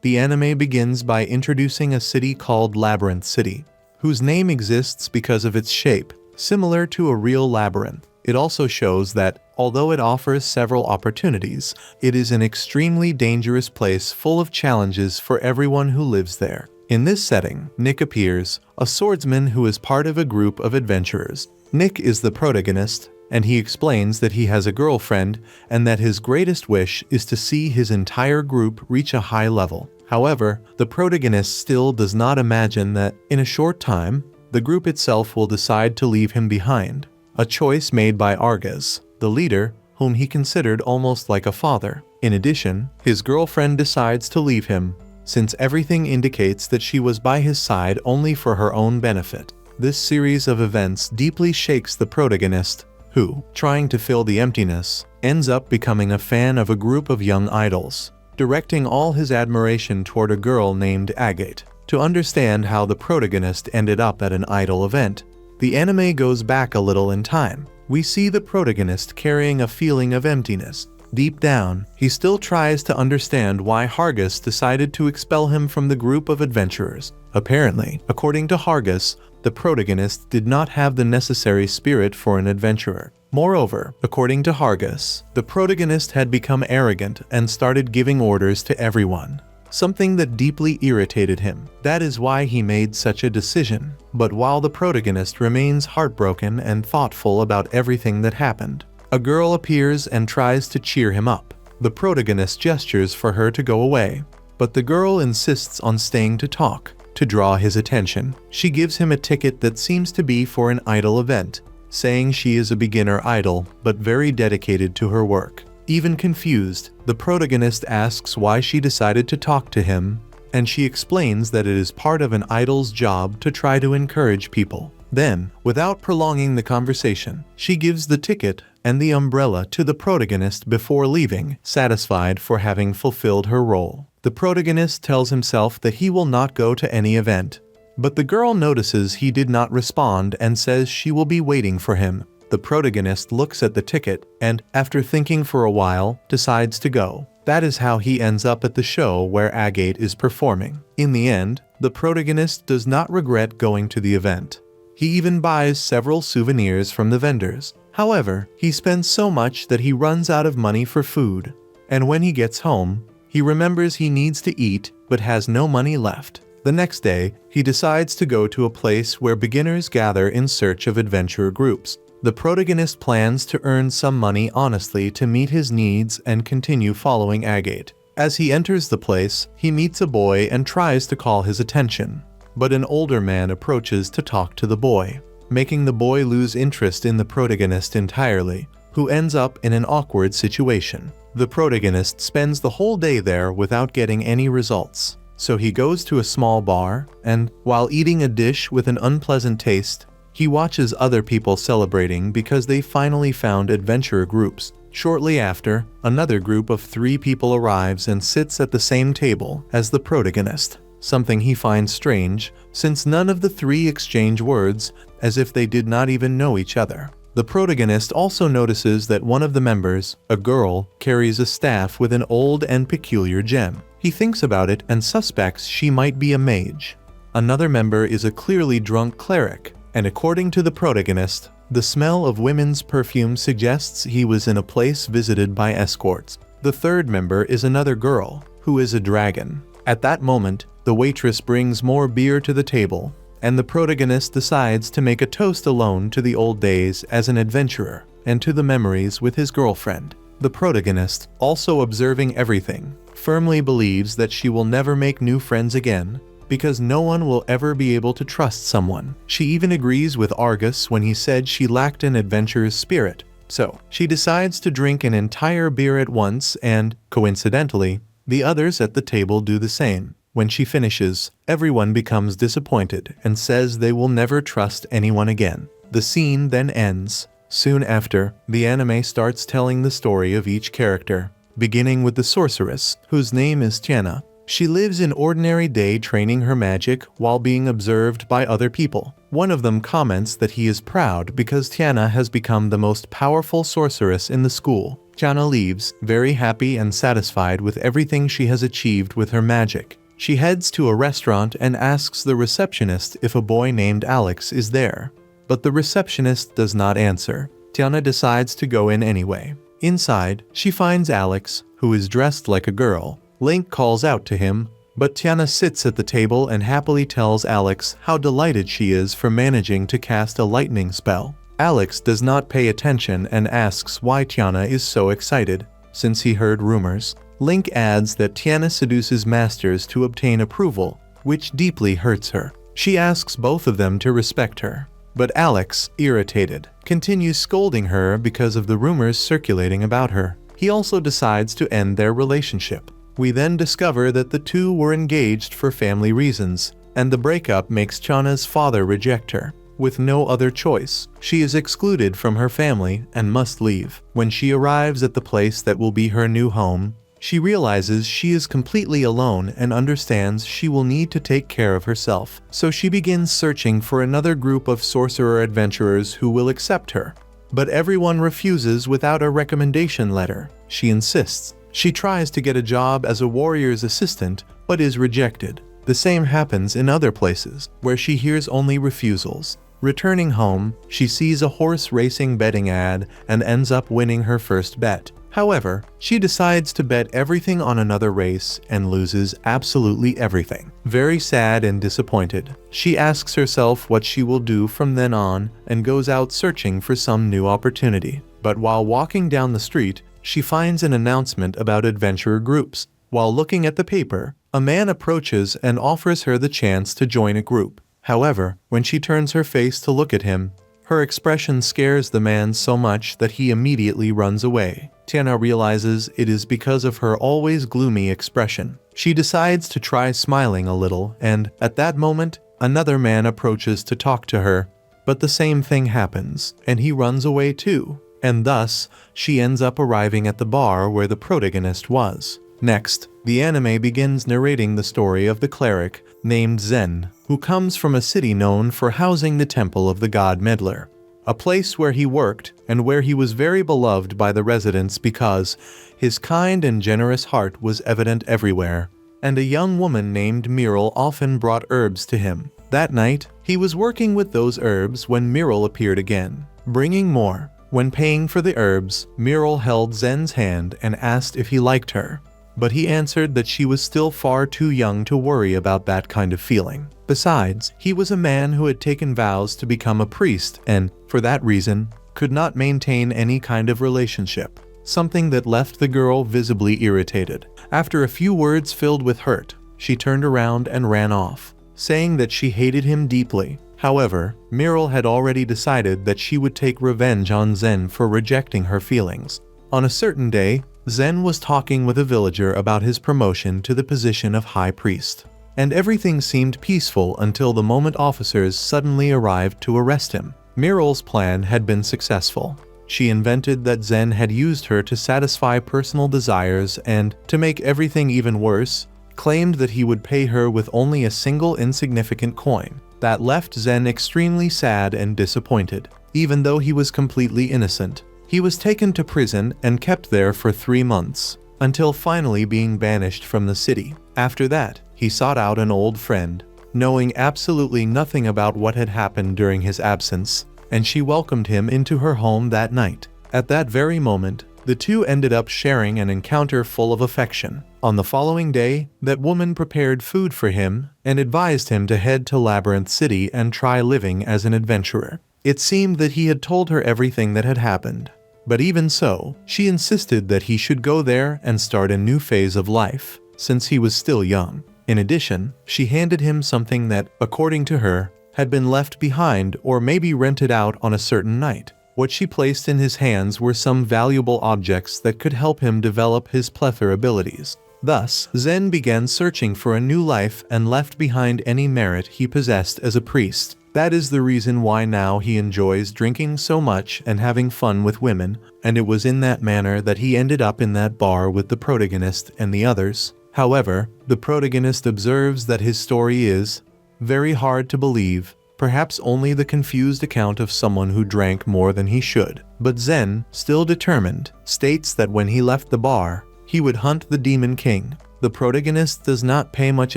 The anime begins by introducing a city called Labyrinth City, whose name exists because of its shape, similar to a real labyrinth. It also shows that, although it offers several opportunities, it is an extremely dangerous place full of challenges for everyone who lives there. In this setting, Nick appears, a swordsman who is part of a group of adventurers. Nick is the protagonist, and he explains that he has a girlfriend and that his greatest wish is to see his entire group reach a high level. However, the protagonist still does not imagine that, in a short time, the group itself will decide to leave him behind. A choice made by Argus, the leader, whom he considered almost like a father. In addition, his girlfriend decides to leave him, since everything indicates that she was by his side only for her own benefit. This series of events deeply shakes the protagonist, who, trying to fill the emptiness, ends up becoming a fan of a group of young idols, directing all his admiration toward a girl named Agate. To understand how the protagonist ended up at an idol event, the anime goes back a little in time. We see the protagonist carrying a feeling of emptiness. Deep down, he still tries to understand why Hargus decided to expel him from the group of adventurers. Apparently, according to Hargus, the protagonist did not have the necessary spirit for an adventurer. Moreover, according to Hargus, the protagonist had become arrogant and started giving orders to everyone, something that deeply irritated him. That is why he made such a decision. But while the protagonist remains heartbroken and thoughtful about everything that happened, a girl appears and tries to cheer him up. The protagonist gestures for her to go away, but the girl insists on staying to talk, to draw his attention. She gives him a ticket that seems to be for an idol event, saying she is a beginner idol but very dedicated to her work. Even confused, the protagonist asks why she decided to talk to him, and she explains that it is part of an idol's job to try to encourage people. Then, without prolonging the conversation, she gives the ticket and the umbrella to the protagonist before leaving, satisfied for having fulfilled her role. The protagonist tells himself that he will not go to any event, but the girl notices he did not respond and says she will be waiting for him. The protagonist looks at the ticket and, after thinking for a while, decides to go. That is how he ends up at the show where Agate is performing. In the end, the protagonist does not regret going to the event. He even buys several souvenirs from the vendors. However, he spends so much that he runs out of money for food, and when he gets home, he remembers he needs to eat but has no money left. The next day, he decides to go to a place where beginners gather in search of adventurer groups. The protagonist plans to earn some money honestly to meet his needs and continue following Agate. As he enters the place, he meets a boy and tries to call his attention, but an older man approaches to talk to the boy, making the boy lose interest in the protagonist entirely, who ends up in an awkward situation. The protagonist spends the whole day there without getting any results, so he goes to a small bar, and, while eating a dish with an unpleasant taste, he watches other people celebrating because they finally found adventurer groups. Shortly after, another group of 3 people arrives and sits at the same table as the protagonist, something he finds strange, since none of the 3 exchange words, as if they did not even know each other. The protagonist also notices that one of the members, a girl, carries a staff with an old and peculiar gem. He thinks about it and suspects she might be a mage. Another member is a clearly drunk cleric, and according to the protagonist, the smell of women's perfume suggests he was in a place visited by escorts. The third member is another girl, who is a dragon. At that moment, the waitress brings more beer to the table, and the protagonist decides to make a toast alone to the old days as an adventurer, and to the memories with his girlfriend. The protagonist, also observing everything, firmly believes that she will never make new friends again, because no one will ever be able to trust someone. She even agrees with Argus when he said she lacked an adventurer's spirit, so she decides to drink an entire beer at once and, coincidentally, the others at the table do the same. When she finishes, everyone becomes disappointed and says they will never trust anyone again. The scene then ends. Soon after, the anime starts telling the story of each character, beginning with the sorceress, whose name is Tiana. She lives an ordinary day training her magic while being observed by other people. One of them comments that he is proud because Tiana has become the most powerful sorceress in the school. Tiana leaves, very happy and satisfied with everything she has achieved with her magic. She heads to a restaurant and asks the receptionist if a boy named Alex is there. But the receptionist does not answer. Tiana decides to go in anyway. Inside, she finds Alex, who is dressed like a girl. Link calls out to him, but Tiana sits at the table and happily tells Alex how delighted she is for managing to cast a lightning spell. Alex does not pay attention and asks why Tiana is so excited, since he heard rumors. Link adds that Tiana seduces masters to obtain approval, which deeply hurts her. She asks both of them to respect her. But Alex, irritated, continues scolding her because of the rumors circulating about her. He also decides to end their relationship. We then discover that the two were engaged for family reasons, and the breakup makes Tiana's father reject her. With no other choice, she is excluded from her family and must leave. When she arrives at the place that will be her new home, she realizes she is completely alone and understands she will need to take care of herself. So she begins searching for another group of sorcerer adventurers who will accept her. But everyone refuses without a recommendation letter. She insists. She tries to get a job as a warrior's assistant, but is rejected. The same happens in other places, where she hears only refusals. Returning home, she sees a horse racing betting ad and ends up winning her first bet. However, she decides to bet everything on another race and loses absolutely everything. Very sad and disappointed, she asks herself what she will do from then on and goes out searching for some new opportunity. But while walking down the street, she finds an announcement about adventurer groups. While looking at the paper, a man approaches and offers her the chance to join a group. However, when she turns her face to look at him, her expression scares the man so much that he immediately runs away. Tiana realizes it is because of her always gloomy expression. She decides to try smiling a little, and at that moment, another man approaches to talk to her. But the same thing happens, and he runs away too. And thus, she ends up arriving at the bar where the protagonist was. Next, the anime begins narrating the story of the cleric named Zen, who comes from a city known for housing the temple of the god Medler, a place where he worked and where he was very beloved by the residents because his kind and generous heart was evident everywhere, and a young woman named Miral often brought herbs to him. That night, he was working with those herbs when Miral appeared again, bringing more. When paying for the herbs, Miral held Zen's hand and asked if he liked her. But he answered that she was still far too young to worry about that kind of feeling. Besides, he was a man who had taken vows to become a priest and, for that reason, could not maintain any kind of relationship, something that left the girl visibly irritated. After a few words filled with hurt, she turned around and ran off, saying that she hated him deeply. However, Miral had already decided that she would take revenge on Zen for rejecting her feelings. On a certain day, Zen was talking with a villager about his promotion to the position of high priest, and everything seemed peaceful until the moment officers suddenly arrived to arrest him. Miral's plan had been successful. She invented that Zen had used her to satisfy personal desires and, to make everything even worse, claimed that he would pay her with only a single insignificant coin. That left Zen extremely sad and disappointed, even though he was completely innocent. He was taken to prison and kept there for 3 months, until finally being banished from the city. After that, he sought out an old friend, knowing absolutely nothing about what had happened during his absence, and she welcomed him into her home that night. At that very moment, the two ended up sharing an encounter full of affection. On the following day, that woman prepared food for him and advised him to head to Labyrinth City and try living as an adventurer. It seemed that he had told her everything that had happened. But even so, she insisted that he should go there and start a new phase of life, since he was still young. In addition, she handed him something that, according to her, had been left behind or maybe rented out on a certain night. What she placed in his hands were some valuable objects that could help him develop his plethora abilities. Thus, Zen began searching for a new life and left behind any merit he possessed as a priest. That is the reason why now he enjoys drinking so much and having fun with women, and it was in that manner that he ended up in that bar with the protagonist and the others. However, the protagonist observes that his story is very hard to believe, perhaps only the confused account of someone who drank more than he should. But Zen, still determined, states that when he left the bar, he would hunt the Demon King. The protagonist does not pay much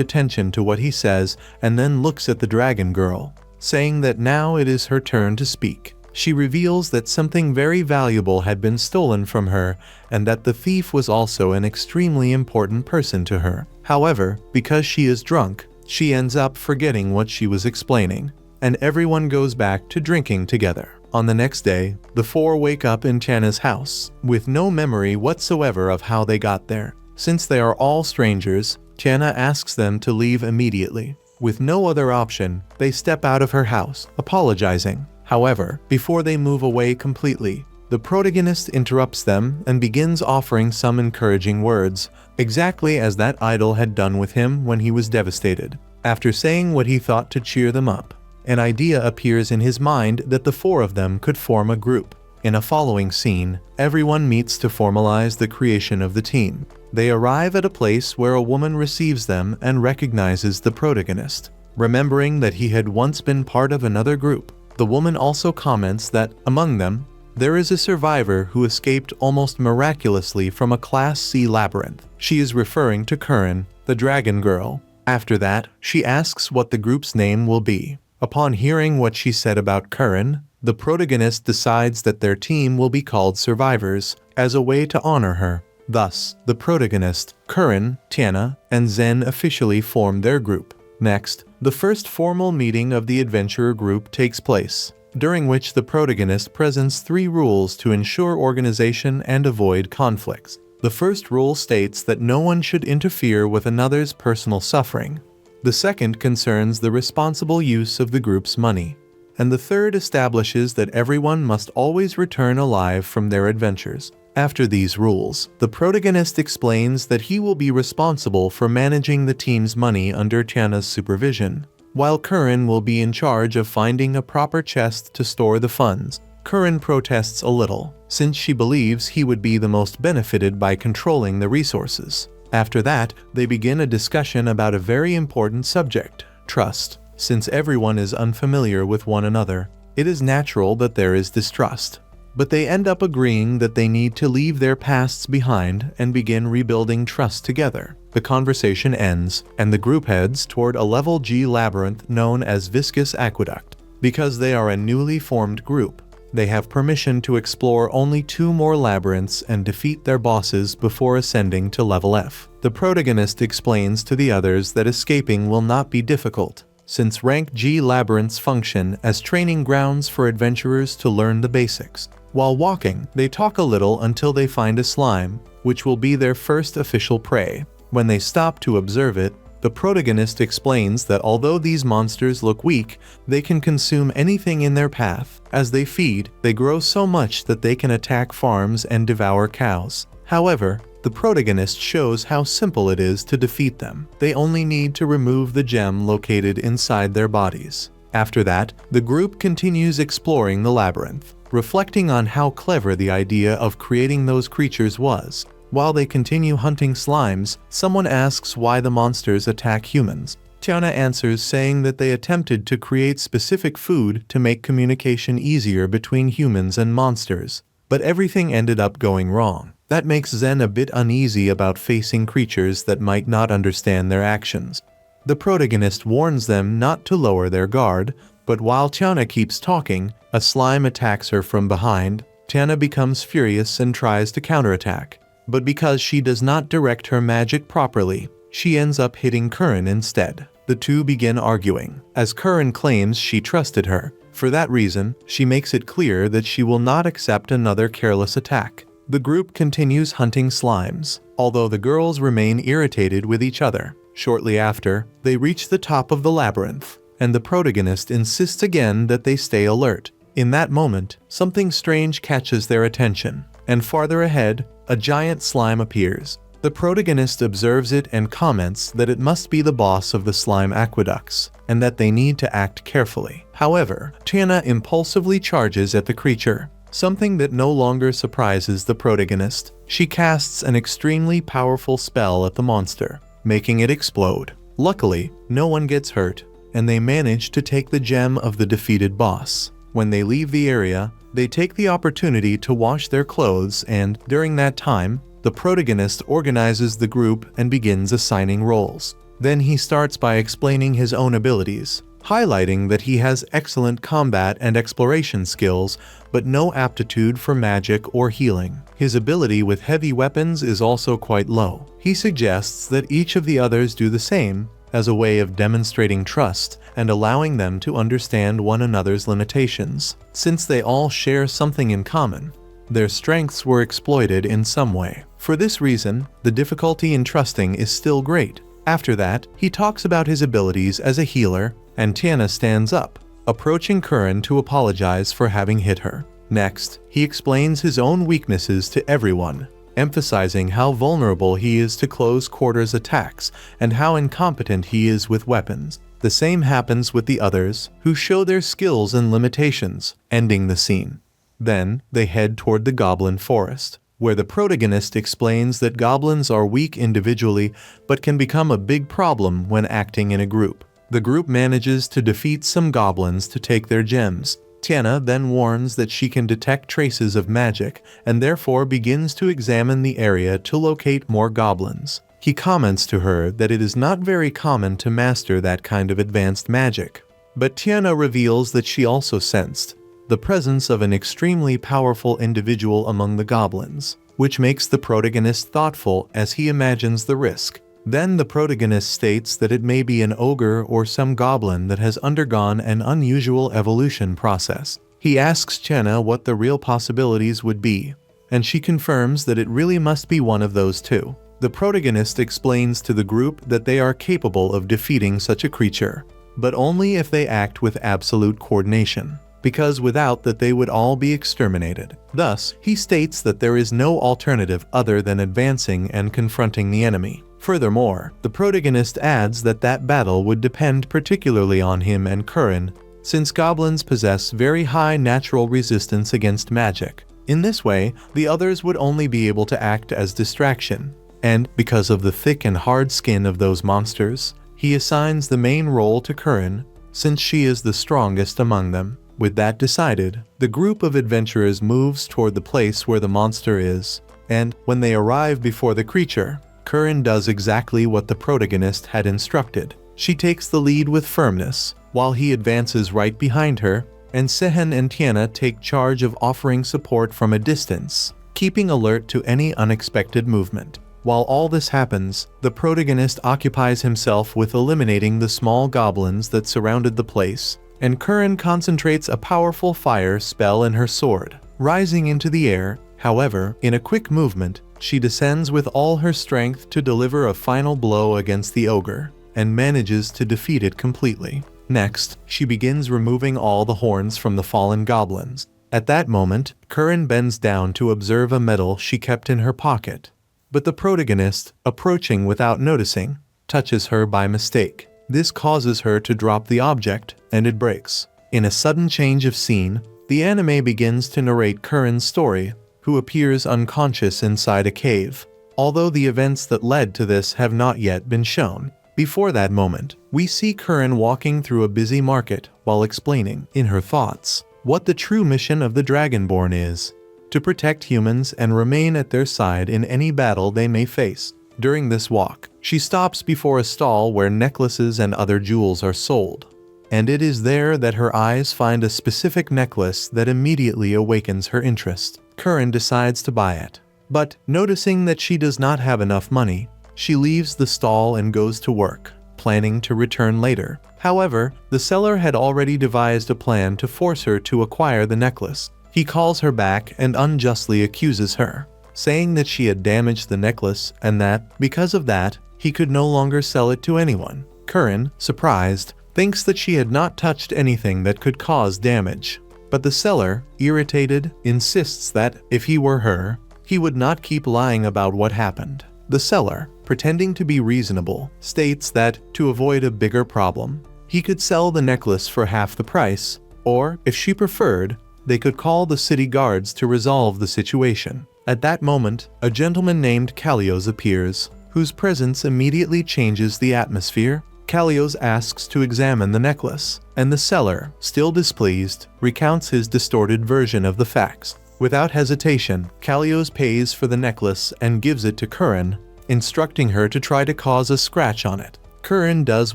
attention to what he says and then looks at the dragon girl, saying that now it is her turn to speak. She reveals that something very valuable had been stolen from her and that the thief was also an extremely important person to her. However, because she is drunk, she ends up forgetting what she was explaining, and everyone goes back to drinking together. On the next day, the four wake up in Chana's house, with no memory whatsoever of how they got there. Since they are all strangers, Chana asks them to leave immediately. With no other option, they step out of her house, apologizing. However, before they move away completely, the protagonist interrupts them and begins offering some encouraging words, exactly as that idol had done with him when he was devastated. After saying what he thought to cheer them up, an idea appears in his mind that the four of them could form a group. In a following scene, everyone meets to formalize the creation of the team. They arrive at a place where a woman receives them and recognizes the protagonist. Remembering that he had once been part of another group, the woman also comments that, among them, there is a survivor who escaped almost miraculously from a Class C labyrinth. She is referring to Curran, the dragon girl. After that, she asks what the group's name will be. Upon hearing what she said about Curran, the protagonist decides that their team will be called Survivors, as a way to honor her. Thus, the protagonist, Curran, Tiana, and Zen officially form their group. Next, the first formal meeting of the adventurer group takes place, during which the protagonist presents 3 rules to ensure organization and avoid conflicts. The first rule states that no one should interfere with another's personal suffering. The second concerns the responsible use of the group's money. And the third establishes that everyone must always return alive from their adventures. After these rules, the protagonist explains that he will be responsible for managing the team's money under Tiana's supervision, while Curran will be in charge of finding a proper chest to store the funds. Curran protests a little, since she believes he would be the most benefited by controlling the resources. After that, they begin a discussion about a very important subject, trust. Since everyone is unfamiliar with one another, it is natural that there is distrust. But they end up agreeing that they need to leave their pasts behind and begin rebuilding trust together. The conversation ends, and the group heads toward a level G labyrinth known as Viscous Aqueduct. Because they are a newly formed group, they have permission to explore only 2 more labyrinths and defeat their bosses before ascending to level F. The protagonist explains to the others that escaping will not be difficult, since rank G labyrinths function as training grounds for adventurers to learn the basics. While walking, they talk a little until they find a slime, which will be their first official prey. When they stop to observe it, the protagonist explains that although these monsters look weak, they can consume anything in their path. As they feed, they grow so much that they can attack farms and devour cows. However, the protagonist shows how simple it is to defeat them. They only need to remove the gem located inside their bodies. After that, the group continues exploring the labyrinth, reflecting on how clever the idea of creating those creatures was. While they continue hunting slimes, someone asks why the monsters attack humans. Tiana answers saying that they attempted to create specific food to make communication easier between humans and monsters, but everything ended up going wrong. That makes Zen a bit uneasy about facing creatures that might not understand their actions. The protagonist warns them not to lower their guard, but while Tiana keeps talking, a slime attacks her from behind. Tiana becomes furious and tries to counterattack, but because she does not direct her magic properly, she ends up hitting Curran instead. The two begin arguing, as Curran claims she trusted her. For that reason, she makes it clear that she will not accept another careless attack. The group continues hunting slimes, although the girls remain irritated with each other. Shortly after, they reach the top of the labyrinth, and the protagonist insists again that they stay alert. In that moment, something strange catches their attention, and farther ahead, a giant slime appears. The protagonist observes it and comments that it must be the boss of the slime aqueducts, and that they need to act carefully. However, Tiana impulsively charges at the creature, something that no longer surprises the protagonist. She casts an extremely powerful spell at the monster. making it explode. Luckily, no one gets hurt, and they manage to take the gem of the defeated boss. When they leave the area, they take the opportunity to wash their clothes, and during that time, the protagonist organizes the group and begins assigning roles. Then he starts by explaining his own abilities, highlighting that he has excellent combat and exploration skills, but no aptitude for magic or healing. His ability with heavy weapons is also quite low. He suggests that each of the others do the same, as a way of demonstrating trust and allowing them to understand one another's limitations. Since they all share something in common, their strengths were exploited in some way. For this reason, the difficulty in trusting is still great. After that, he talks about his abilities as a healer, and Tiana stands up, approaching Curran to apologize for having hit her. Next, he explains his own weaknesses to everyone, emphasizing how vulnerable he is to close quarters attacks and how incompetent he is with weapons. The same happens with the others, who show their skills and limitations, ending the scene. Then, they head toward the goblin forest, where the protagonist explains that goblins are weak individually but can become a big problem when acting in a group. The group manages to defeat some goblins to take their gems. Tiana then warns that she can detect traces of magic and therefore begins to examine the area to locate more goblins. He comments to her that it is not very common to master that kind of advanced magic, but Tiana reveals that she also sensed the presence of an extremely powerful individual among the goblins, which makes the protagonist thoughtful as he imagines the risk. Then the protagonist states that it may be an ogre or some goblin that has undergone an unusual evolution process. He asks Tiana what the real possibilities would be, and she confirms that it really must be one of those two. The protagonist explains to the group that they are capable of defeating such a creature, but only if they act with absolute coordination, because without that they would all be exterminated. Thus, he states that there is no alternative other than advancing and confronting the enemy. Furthermore, the protagonist adds that that battle would depend particularly on him and Curran, since goblins possess very high natural resistance against magic. In this way, the others would only be able to act as distraction, and because of the thick and hard skin of those monsters, he assigns the main role to Curran, since she is the strongest among them. With that decided, the group of adventurers moves toward the place where the monster is, and when they arrive before the creature, Curran does exactly what the protagonist had instructed. She takes the lead with firmness, while he advances right behind her, and Sehen and Tiana take charge of offering support from a distance, keeping alert to any unexpected movement. While all this happens, the protagonist occupies himself with eliminating the small goblins that surrounded the place, and Curran concentrates a powerful fire spell in her sword, rising into the air. However, in a quick movement, she descends with all her strength to deliver a final blow against the ogre, and manages to defeat it completely. Next, she begins removing all the horns from the fallen goblins. At that moment, Curran bends down to observe a medal she kept in her pocket, but the protagonist, approaching without noticing, touches her by mistake. This causes her to drop the object, and it breaks. In a sudden change of scene, the anime begins to narrate Curran's story, who appears unconscious inside a cave, although the events that led to this have not yet been shown. Before that moment, we see Curran walking through a busy market while explaining, in her thoughts, what the true mission of the Dragonborn is: to protect humans and remain at their side in any battle they may face. During this walk, she stops before a stall where necklaces and other jewels are sold, and it is there that her eyes find a specific necklace that immediately awakens her interest. Curran decides to buy it, but noticing that she does not have enough money, she leaves the stall and goes to work, planning to return later. However, the seller had already devised a plan to force her to acquire the necklace. He calls her back and unjustly accuses her, saying that she had damaged the necklace and that, because of that, he could no longer sell it to anyone. Curran, surprised, thinks that she had not touched anything that could cause damage. But the seller, irritated, insists that, if he were her, he would not keep lying about what happened. The seller, pretending to be reasonable, states that, to avoid a bigger problem, he could sell the necklace for half the price, or, if she preferred, they could call the city guards to resolve the situation. At that moment, a gentleman named Kallios appears, whose presence immediately changes the atmosphere. Kallios asks to examine the necklace, and the seller, still displeased, recounts his distorted version of the facts. Without hesitation, Kallios pays for the necklace and gives it to Kurin, instructing her to try to cause a scratch on it. Kurin does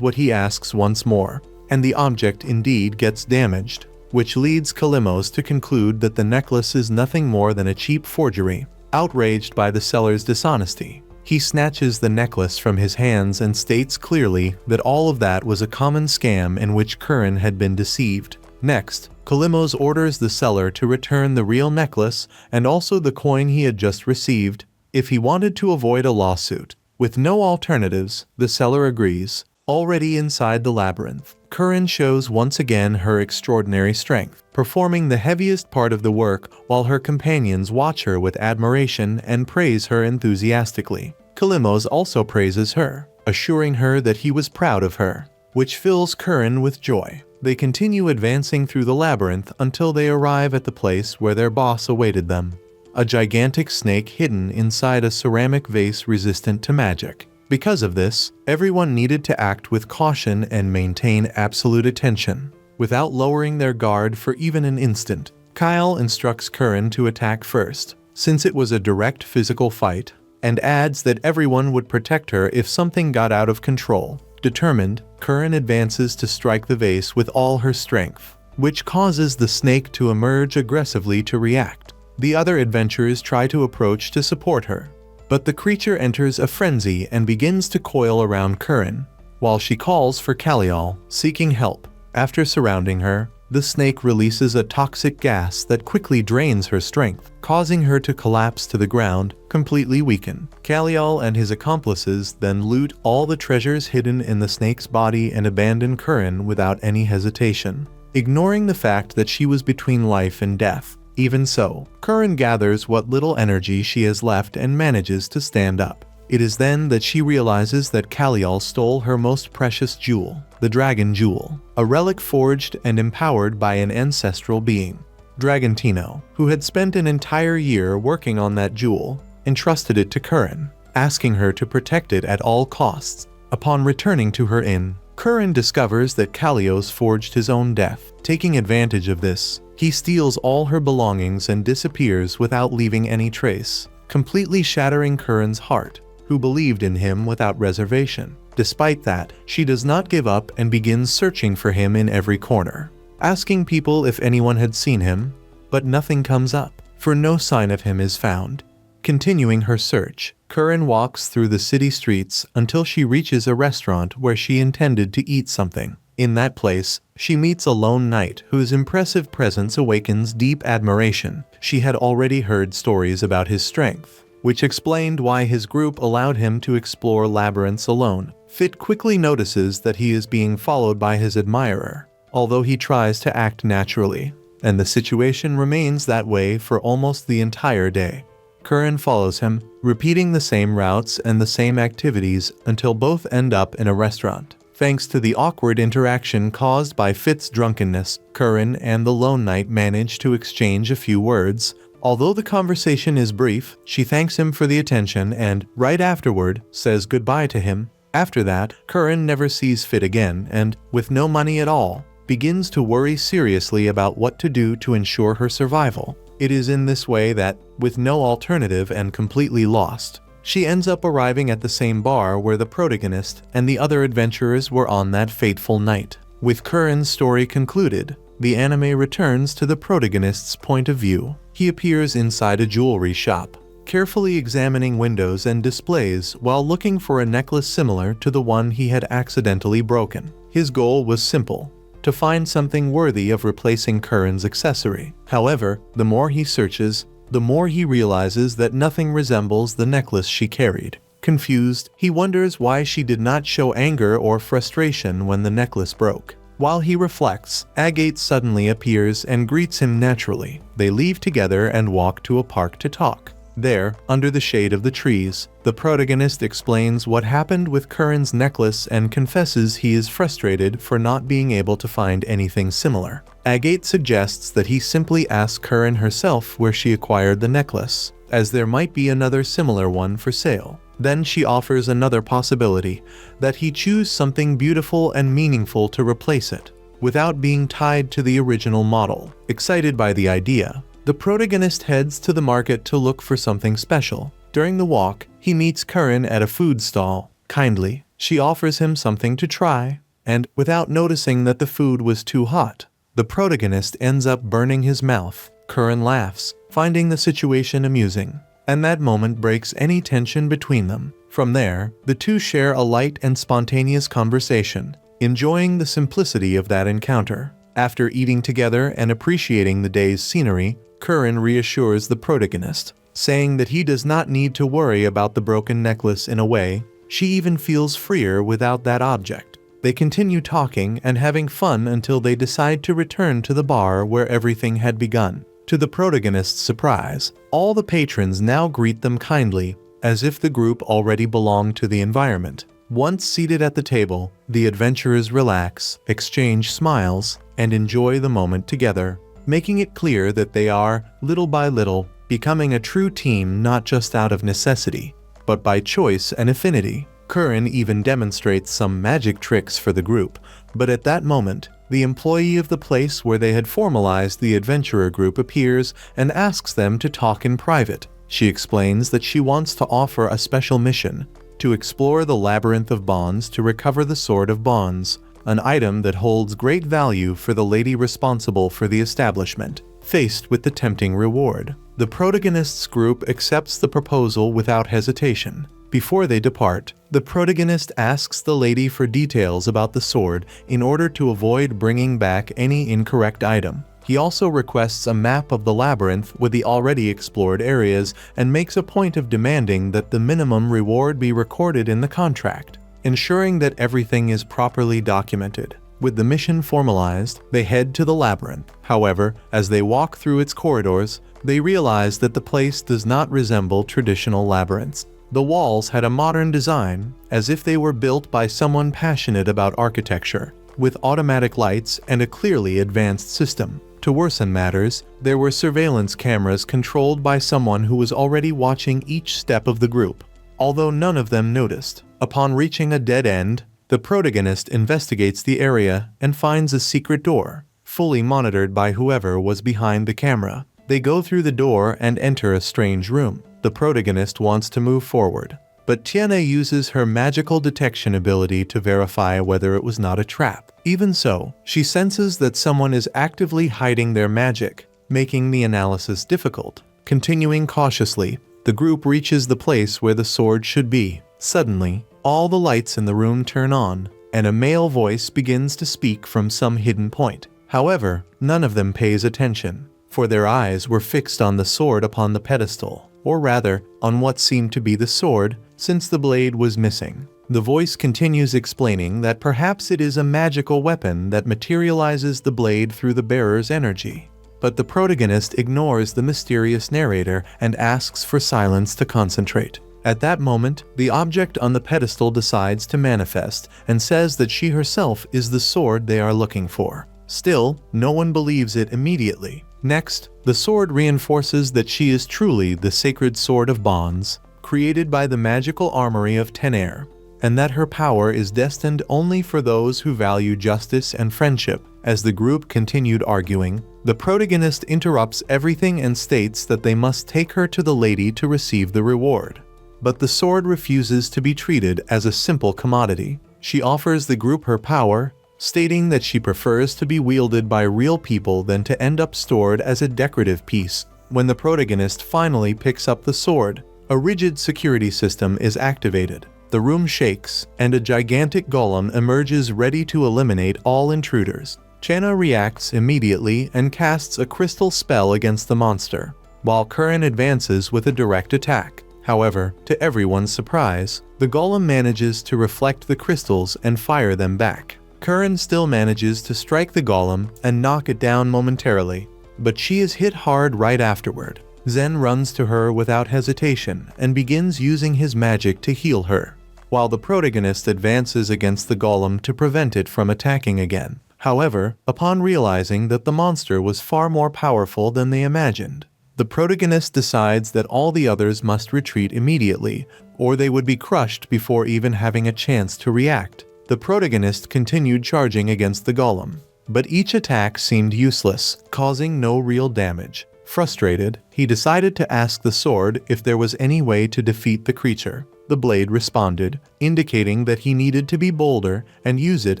what he asks once more, and the object indeed gets damaged, which leads Kallimos to conclude that the necklace is nothing more than a cheap forgery. Outraged by the seller's dishonesty, he snatches the necklace from his hands and states clearly that all of that was a common scam in which Kurin had been deceived. Next, Kallimos orders the seller to return the real necklace and also the coin he had just received, if he wanted to avoid a lawsuit. With no alternatives, the seller agrees. Already inside the labyrinth, Kurin shows once again her extraordinary strength, performing the heaviest part of the work while her companions watch her with admiration and praise her enthusiastically. Kallimos also praises her, assuring her that he was proud of her, which fills Kurin with joy. They continue advancing through the labyrinth until they arrive at the place where their boss awaited them, a gigantic snake hidden inside a ceramic vase resistant to magic. Because of this, everyone needed to act with caution and maintain absolute attention, without lowering their guard for even an instant. Kyle instructs Kurin to attack first, since it was a direct physical fight, and adds that everyone would protect her if something got out of control. Determined, Kurin advances to strike the vase with all her strength, which causes the snake to emerge aggressively to react. The other adventurers try to approach to support her, but the creature enters a frenzy and begins to coil around Kurin, while she calls for Kallios, seeking help. After surrounding her, the snake releases a toxic gas that quickly drains her strength, causing her to collapse to the ground, completely weakened. Kallios and his accomplices then loot all the treasures hidden in the snake's body and abandon Kurin without any hesitation, ignoring the fact that she was between life and death. Even so, Kurin gathers what little energy she has left and manages to stand up. It is then that she realizes that Kallios stole her most precious jewel, the Dragon Jewel, a relic forged and empowered by an ancestral being. Dragantino, who had spent an entire year working on that jewel, entrusted it to Kurin, asking her to protect it at all costs. Upon returning to her inn, Kurin discovers that Kallios forged his own death. Taking advantage of this, he steals all her belongings and disappears without leaving any trace, completely shattering Kurin's heart, who believed in him without reservation. Despite that, she does not give up and begins searching for him in every corner, asking people if anyone had seen him, but nothing comes up, for no sign of him is found. Continuing her search, Kurin walks through the city streets until she reaches a restaurant where she intended to eat something. In that place, she meets a lone knight whose impressive presence awakens deep admiration. She had already heard stories about his strength, which explained why his group allowed him to explore labyrinths alone. Fit quickly notices that he is being followed by his admirer, although he tries to act naturally, and the situation remains that way for almost the entire day. Kurin follows him, repeating the same routes and the same activities until both end up in a restaurant. Thanks to the awkward interaction caused by Fit's drunkenness, Kurin and the lone knight manage to exchange a few words. Although the conversation is brief, she thanks him for the attention and, right afterward, says goodbye to him. After that, Kurin never sees Fit again and, with no money at all, begins to worry seriously about what to do to ensure her survival. It is in this way that, with no alternative and completely lost, she ends up arriving at the same bar where the protagonist and the other adventurers were on that fateful night. With Kurin's story concluded, the anime returns to the protagonist's point of view. He appears inside a jewelry shop, carefully examining windows and displays while looking for a necklace similar to the one he had accidentally broken. His goal was simple: to find something worthy of replacing Kurin's accessory. However, the more he searches, the more he realizes that nothing resembles the necklace she carried. Confused, he wonders why she did not show anger or frustration when the necklace broke. While he reflects, Agate suddenly appears and greets him naturally. They leave together and walk to a park to talk. There, under the shade of the trees, the protagonist explains what happened with Kurin's necklace and confesses he is frustrated for not being able to find anything similar. Agate suggests that he simply ask Kurin herself where she acquired the necklace, as there might be another similar one for sale. Then she offers another possibility, that he choose something beautiful and meaningful to replace it, without being tied to the original model. Excited by the idea, the protagonist heads to the market to look for something special. During the walk, he meets Curran at a food stall. Kindly, she offers him something to try, and, without noticing that the food was too hot, the protagonist ends up burning his mouth. Curran laughs, finding the situation amusing, and that moment breaks any tension between them. From there, the two share a light and spontaneous conversation, enjoying the simplicity of that encounter. After eating together and appreciating the day's scenery, Curran reassures the protagonist, saying that he does not need to worry about the broken necklace. In a way, she even feels freer without that object. They continue talking and having fun until they decide to return to the bar where everything had begun. To the protagonist's surprise, all the patrons now greet them kindly, as if the group already belonged to the environment. Once seated at the table, the adventurers relax, exchange smiles, and enjoy the moment together, making it clear that they are, little by little, becoming a true team not just out of necessity, but by choice and affinity. Curran even demonstrates some magic tricks for the group, but at that moment, the employee of the place where they had formalized the adventurer group appears and asks them to talk in private. She explains that she wants to offer a special mission, to explore the labyrinth of bonds to recover the Sword of Bonds, an item that holds great value for the lady responsible for the establishment. Faced with the tempting reward, the protagonist's group accepts the proposal without hesitation. Before they depart, the protagonist asks the lady for details about the sword in order to avoid bringing back any incorrect item. He also requests a map of the labyrinth with the already explored areas and makes a point of demanding that the minimum reward be recorded in the contract, ensuring that everything is properly documented. With the mission formalized, they head to the labyrinth. However, as they walk through its corridors, they realize that the place does not resemble traditional labyrinths. The walls had a modern design, as if they were built by someone passionate about architecture, with automatic lights and a clearly advanced system. To worsen matters, there were surveillance cameras controlled by someone who was already watching each step of the group, although none of them noticed. Upon reaching a dead end, the protagonist investigates the area and finds a secret door, fully monitored by whoever was behind the camera. They go through the door and enter a strange room. The protagonist wants to move forward, but Tiana uses her magical detection ability to verify whether it was not a trap. Even so, she senses that someone is actively hiding their magic, making the analysis difficult. Continuing cautiously, the group reaches the place where the sword should be. Suddenly, all the lights in the room turn on, and a male voice begins to speak from some hidden point. However, none of them pays attention, for their eyes were fixed on the sword upon the pedestal, or rather, on what seemed to be the sword, since the blade was missing. The voice continues explaining that perhaps it is a magical weapon that materializes the blade through the bearer's energy. But the protagonist ignores the mysterious narrator and asks for silence to concentrate. At that moment, the object on the pedestal decides to manifest and says that she herself is the sword they are looking for. Still, no one believes it immediately. Next, the sword reinforces that she is truly the sacred Sword of Bonds, created by the magical armory of Tenair, and that her power is destined only for those who value justice and friendship. As the group continued arguing, the protagonist interrupts everything and states that they must take her to the lady to receive the reward. But the sword refuses to be treated as a simple commodity. She offers the group her power, stating that she prefers to be wielded by real people than to end up stored as a decorative piece. When the protagonist finally picks up the sword, a rigid security system is activated. The room shakes, and a gigantic golem emerges ready to eliminate all intruders. Chana reacts immediately and casts a crystal spell against the monster, while Curran advances with a direct attack. However, to everyone's surprise, the golem manages to reflect the crystals and fire them back. Curran still manages to strike the golem and knock it down momentarily, but she is hit hard right afterward. Zen runs to her without hesitation and begins using his magic to heal her, while the protagonist advances against the golem to prevent it from attacking again. However, upon realizing that the monster was far more powerful than they imagined, the protagonist decides that all the others must retreat immediately, or they would be crushed before even having a chance to react. The protagonist continued charging against the golem, but each attack seemed useless, causing no real damage. Frustrated, he decided to ask the sword if there was any way to defeat the creature. The blade responded, indicating that he needed to be bolder and use it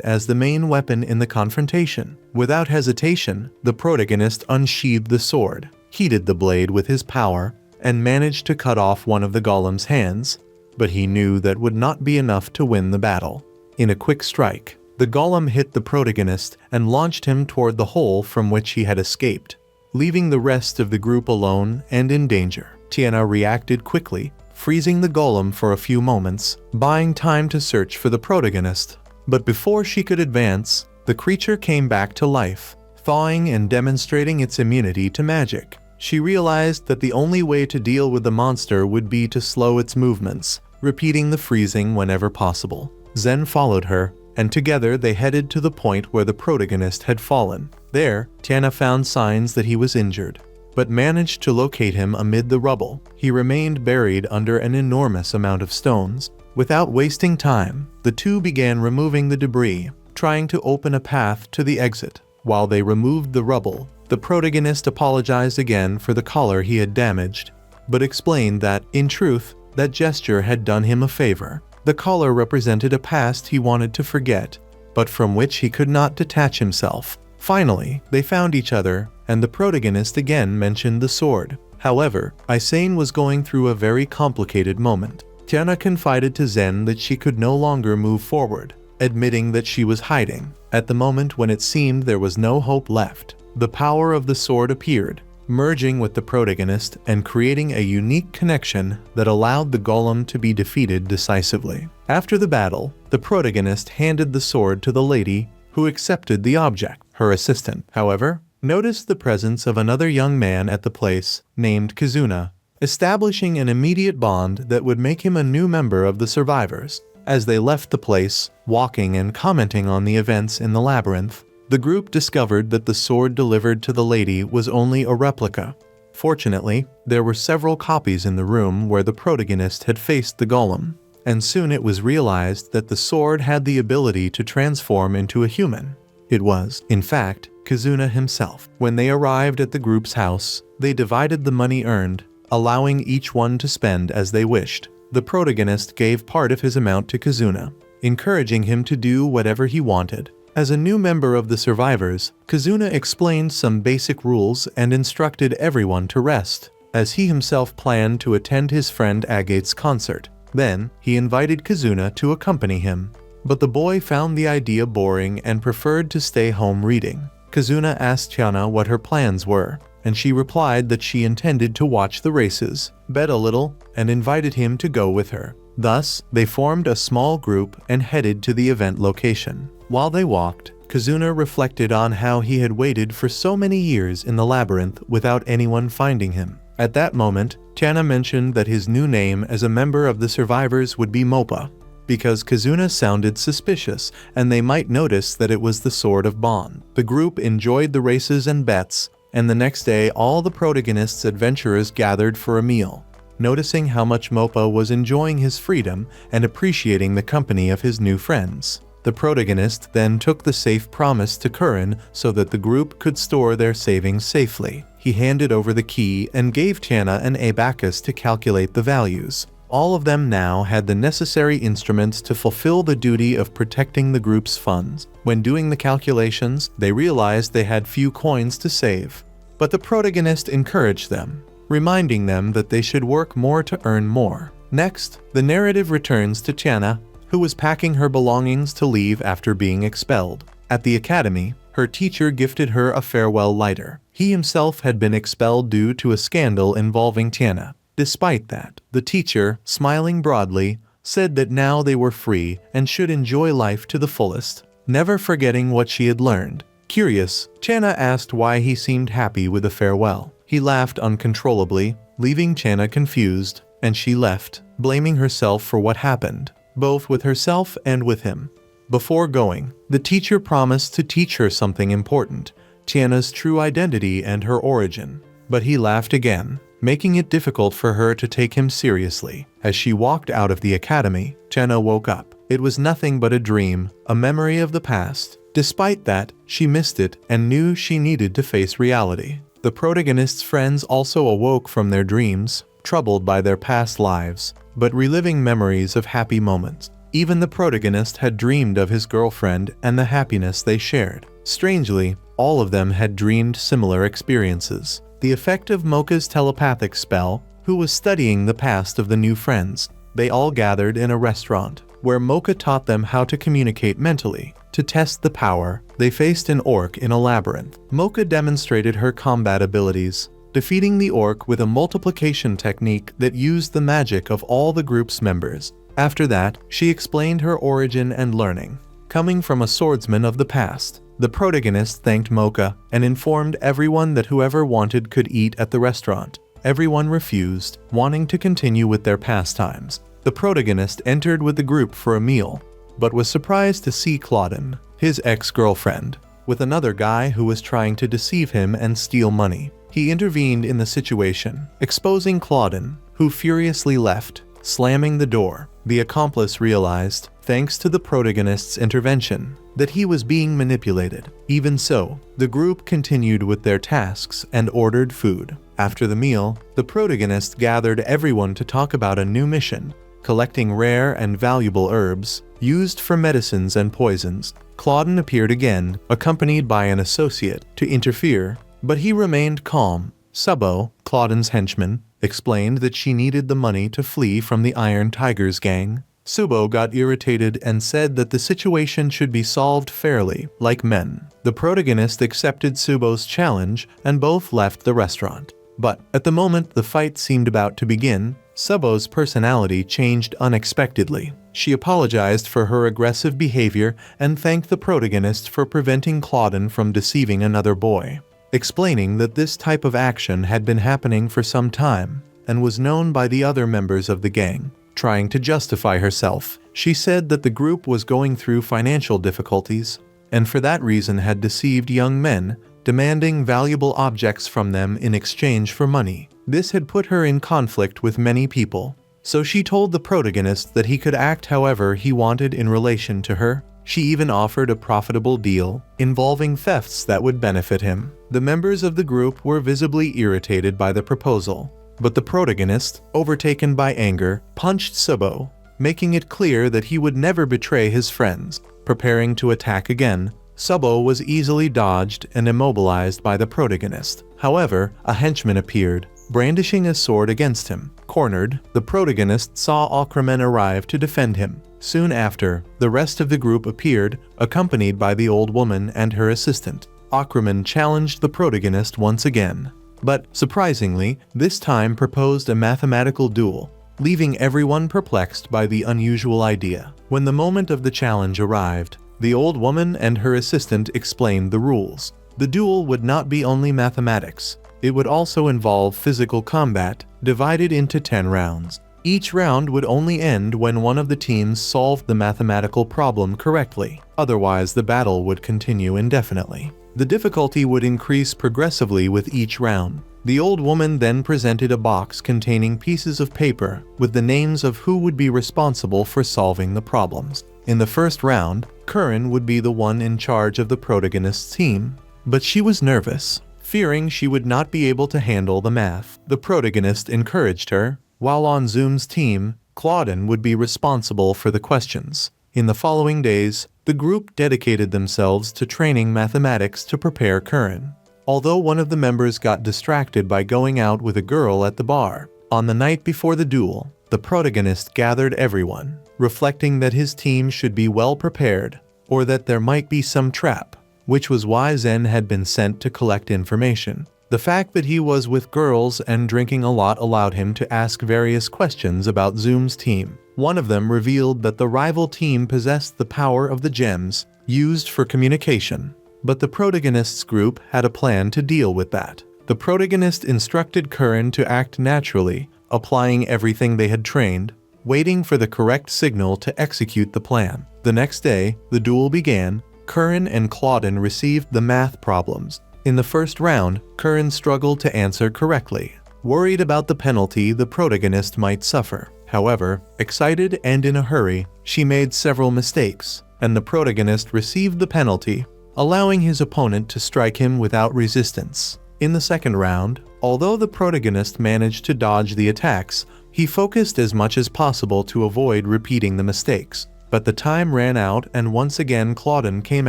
as the main weapon in the confrontation. Without hesitation, the protagonist unsheathed the sword, heated the blade with his power, and managed to cut off one of the golem's hands, but he knew that would not be enough to win the battle. In a quick strike, the golem hit the protagonist and launched him toward the hole from which he had escaped, leaving the rest of the group alone and in danger. Tiana reacted quickly, freezing the golem for a few moments, buying time to search for the protagonist. But before she could advance, the creature came back to life, thawing and demonstrating its immunity to magic. She realized that the only way to deal with the monster would be to slow its movements, repeating the freezing whenever possible. Zen followed her, and together they headed to the point where the protagonist had fallen. There, Tiana found signs that he was injured, but managed to locate him amid the rubble. He remained buried under an enormous amount of stones. Without wasting time, the two began removing the debris, trying to open a path to the exit. While they removed the rubble, the protagonist apologized again for the collar he had damaged, but explained that, in truth, that gesture had done him a favor. The collar represented a past he wanted to forget, but from which he could not detach himself. Finally, they found each other, and the protagonist again mentioned the sword. However, Isane was going through a very complicated moment. Tiana confided to Zen that she could no longer move forward, admitting that she was hiding. At the moment when it seemed there was no hope left, the power of the sword appeared, merging with the protagonist and creating a unique connection that allowed the golem to be defeated decisively. After the battle, the protagonist handed the sword to the lady, who accepted the object. Her assistant, however, noticed the presence of another young man at the place, named Kizuna, establishing an immediate bond that would make him a new member of the survivors. As they left the place, walking and commenting on the events in the labyrinth, the group discovered that the sword delivered to the lady was only a replica. Fortunately, there were several copies in the room where the protagonist had faced the golem, and soon it was realized that the sword had the ability to transform into a human. It was, in fact, Kizuna himself. When they arrived at the group's house, they divided the money earned, allowing each one to spend as they wished. The protagonist gave part of his amount to Kizuna, encouraging him to do whatever he wanted. As a new member of the survivors, Kizuna explained some basic rules and instructed everyone to rest, as he himself planned to attend his friend Agate's concert. Then, he invited Kizuna to accompany him, but the boy found the idea boring and preferred to stay home reading. Kizuna asked Tiana what her plans were, and she replied that she intended to watch the races, bet a little, and invited him to go with her. Thus, they formed a small group and headed to the event location. While they walked, Kizuna reflected on how he had waited for so many years in the labyrinth without anyone finding him. At that moment, Tiana mentioned that his new name as a member of the survivors would be Mopa, because Kizuna sounded suspicious and they might notice that it was the Sword of Bond. The group enjoyed the races and bets, and the next day all the protagonist's adventurers gathered for a meal. Noticing how much Mopa was enjoying his freedom and appreciating the company of his new friends, the protagonist then took the safe promise to Curran so that the group could store their savings safely. He handed over the key and gave Tiana an abacus to calculate the values. All of them now had the necessary instruments to fulfill the duty of protecting the group's funds. When doing the calculations, they realized they had few coins to save, but the protagonist encouraged them, reminding them that they should work more to earn more. Next, the narrative returns to Tiana, who was packing her belongings to leave after being expelled. At the academy, her teacher gifted her a farewell lighter. He himself had been expelled due to a scandal involving Tiana. Despite that, the teacher, smiling broadly, said that now they were free and should enjoy life to the fullest, never forgetting what she had learned. Curious, Tiana asked why he seemed happy with the farewell. He laughed uncontrollably, leaving Tiana confused, and she left, blaming herself for what happened, both with herself and with him. Before going, the teacher promised to teach her something important, Tiana's true identity and her origin. but he laughed again, making it difficult for her to take him seriously. As she walked out of the academy, Jenna woke up. It was nothing but a dream, a memory of the past. Despite that, she missed it and knew she needed to face reality. The protagonist's friends also awoke from their dreams, troubled by their past lives, but reliving memories of happy moments. Even the protagonist had dreamed of his girlfriend and the happiness they shared. Strangely, all of them had dreamed similar experiences. The effect of Mocha's telepathic spell, who was studying the past of the new friends. They all gathered in a restaurant, where Mocha taught them how to communicate mentally. To test the power, they faced an orc in a labyrinth. Mocha demonstrated her combat abilities, defeating the orc with a multiplication technique that used the magic of all the group's members. After that, she explained her origin and learning. Coming from a swordsman of the past, the protagonist thanked Mocha and informed everyone that whoever wanted could eat at the restaurant. Everyone refused, wanting to continue with their pastimes. The protagonist entered with the group for a meal, but was surprised to see Claudine, his ex-girlfriend, with another guy who was trying to deceive him and steal money. He intervened in the situation, exposing Claudine, who furiously left, slamming the door. The accomplice realized, thanks to the protagonist's intervention, that he was being manipulated. Even so, the group continued with their tasks and ordered food. After the meal, the protagonist gathered everyone to talk about a new mission, collecting rare and valuable herbs used for medicines and poisons. Claudine appeared again, accompanied by an associate, to interfere, but he remained calm. Subo, Claudine's henchman, explained that she needed the money to flee from the Iron Tiger's gang. Subo got irritated and said that the situation should be solved fairly, like men. The protagonist accepted Subo's challenge and both left the restaurant. But at the moment the fight seemed about to begin, Subo's personality changed unexpectedly. She apologized for her aggressive behavior and thanked the protagonist for preventing Claudine from deceiving another boy, explaining that this type of action had been happening for some time and was known by the other members of the gang. Trying to justify herself, she said that the group was going through financial difficulties and for that reason had deceived young men, demanding valuable objects from them in exchange for money. This had put her in conflict with many people, so she told the protagonist that he could act however he wanted in relation to her. She even offered a profitable deal involving thefts that would benefit him. The members of the group were visibly irritated by the proposal, but the protagonist, overtaken by anger, punched Subo, making it clear that he would never betray his friends. Preparing to attack again, Subo was easily dodged and immobilized by the protagonist. However, a henchman appeared, brandishing a sword against him. Cornered, the protagonist saw Aquaman arrive to defend him. Soon after, the rest of the group appeared, accompanied by the old woman and her assistant. Aquaman challenged the protagonist once again, but, surprisingly, this time proposed a mathematical duel, leaving everyone perplexed by the unusual idea. When the moment of the challenge arrived, the old woman and her assistant explained the rules. The duel would not be only mathematics, it would also involve physical combat, divided into 10 rounds. Each round would only end when one of the teams solved the mathematical problem correctly, otherwise the battle would continue indefinitely. The difficulty would increase progressively with each round. The old woman then presented a box containing pieces of paper with the names of who would be responsible for solving the problems. In the first round, Curran would be the one in charge of the protagonist's team, but she was nervous, fearing she would not be able to handle the math. The protagonist encouraged her, while on Zoom's team, Claudine would be responsible for the questions. In the following days, the group dedicated themselves to training mathematics to prepare Curran. Although one of the members got distracted by going out with a girl at the bar, on the night before the duel, the protagonist gathered everyone, reflecting that his team should be well prepared, or that there might be some trap, which was why Zen had been sent to collect information. The fact that he was with girls and drinking a lot allowed him to ask various questions about Zoom's team. One of them revealed that the rival team possessed the power of the gems used for communication, but the protagonist's group had a plan to deal with that. The protagonist instructed Curran to act naturally, applying everything they had trained, waiting for the correct signal to execute the plan. The next day, the duel began. Curran and Claudine received the math problems, In the first round, Curran struggled to answer correctly, worried about the penalty the protagonist might suffer. However, excited and in a hurry, she made several mistakes, and the protagonist received the penalty, allowing his opponent to strike him without resistance. In the second round, although the protagonist managed to dodge the attacks, he focused as much as possible to avoid repeating the mistakes. But the time ran out and once again Claudine came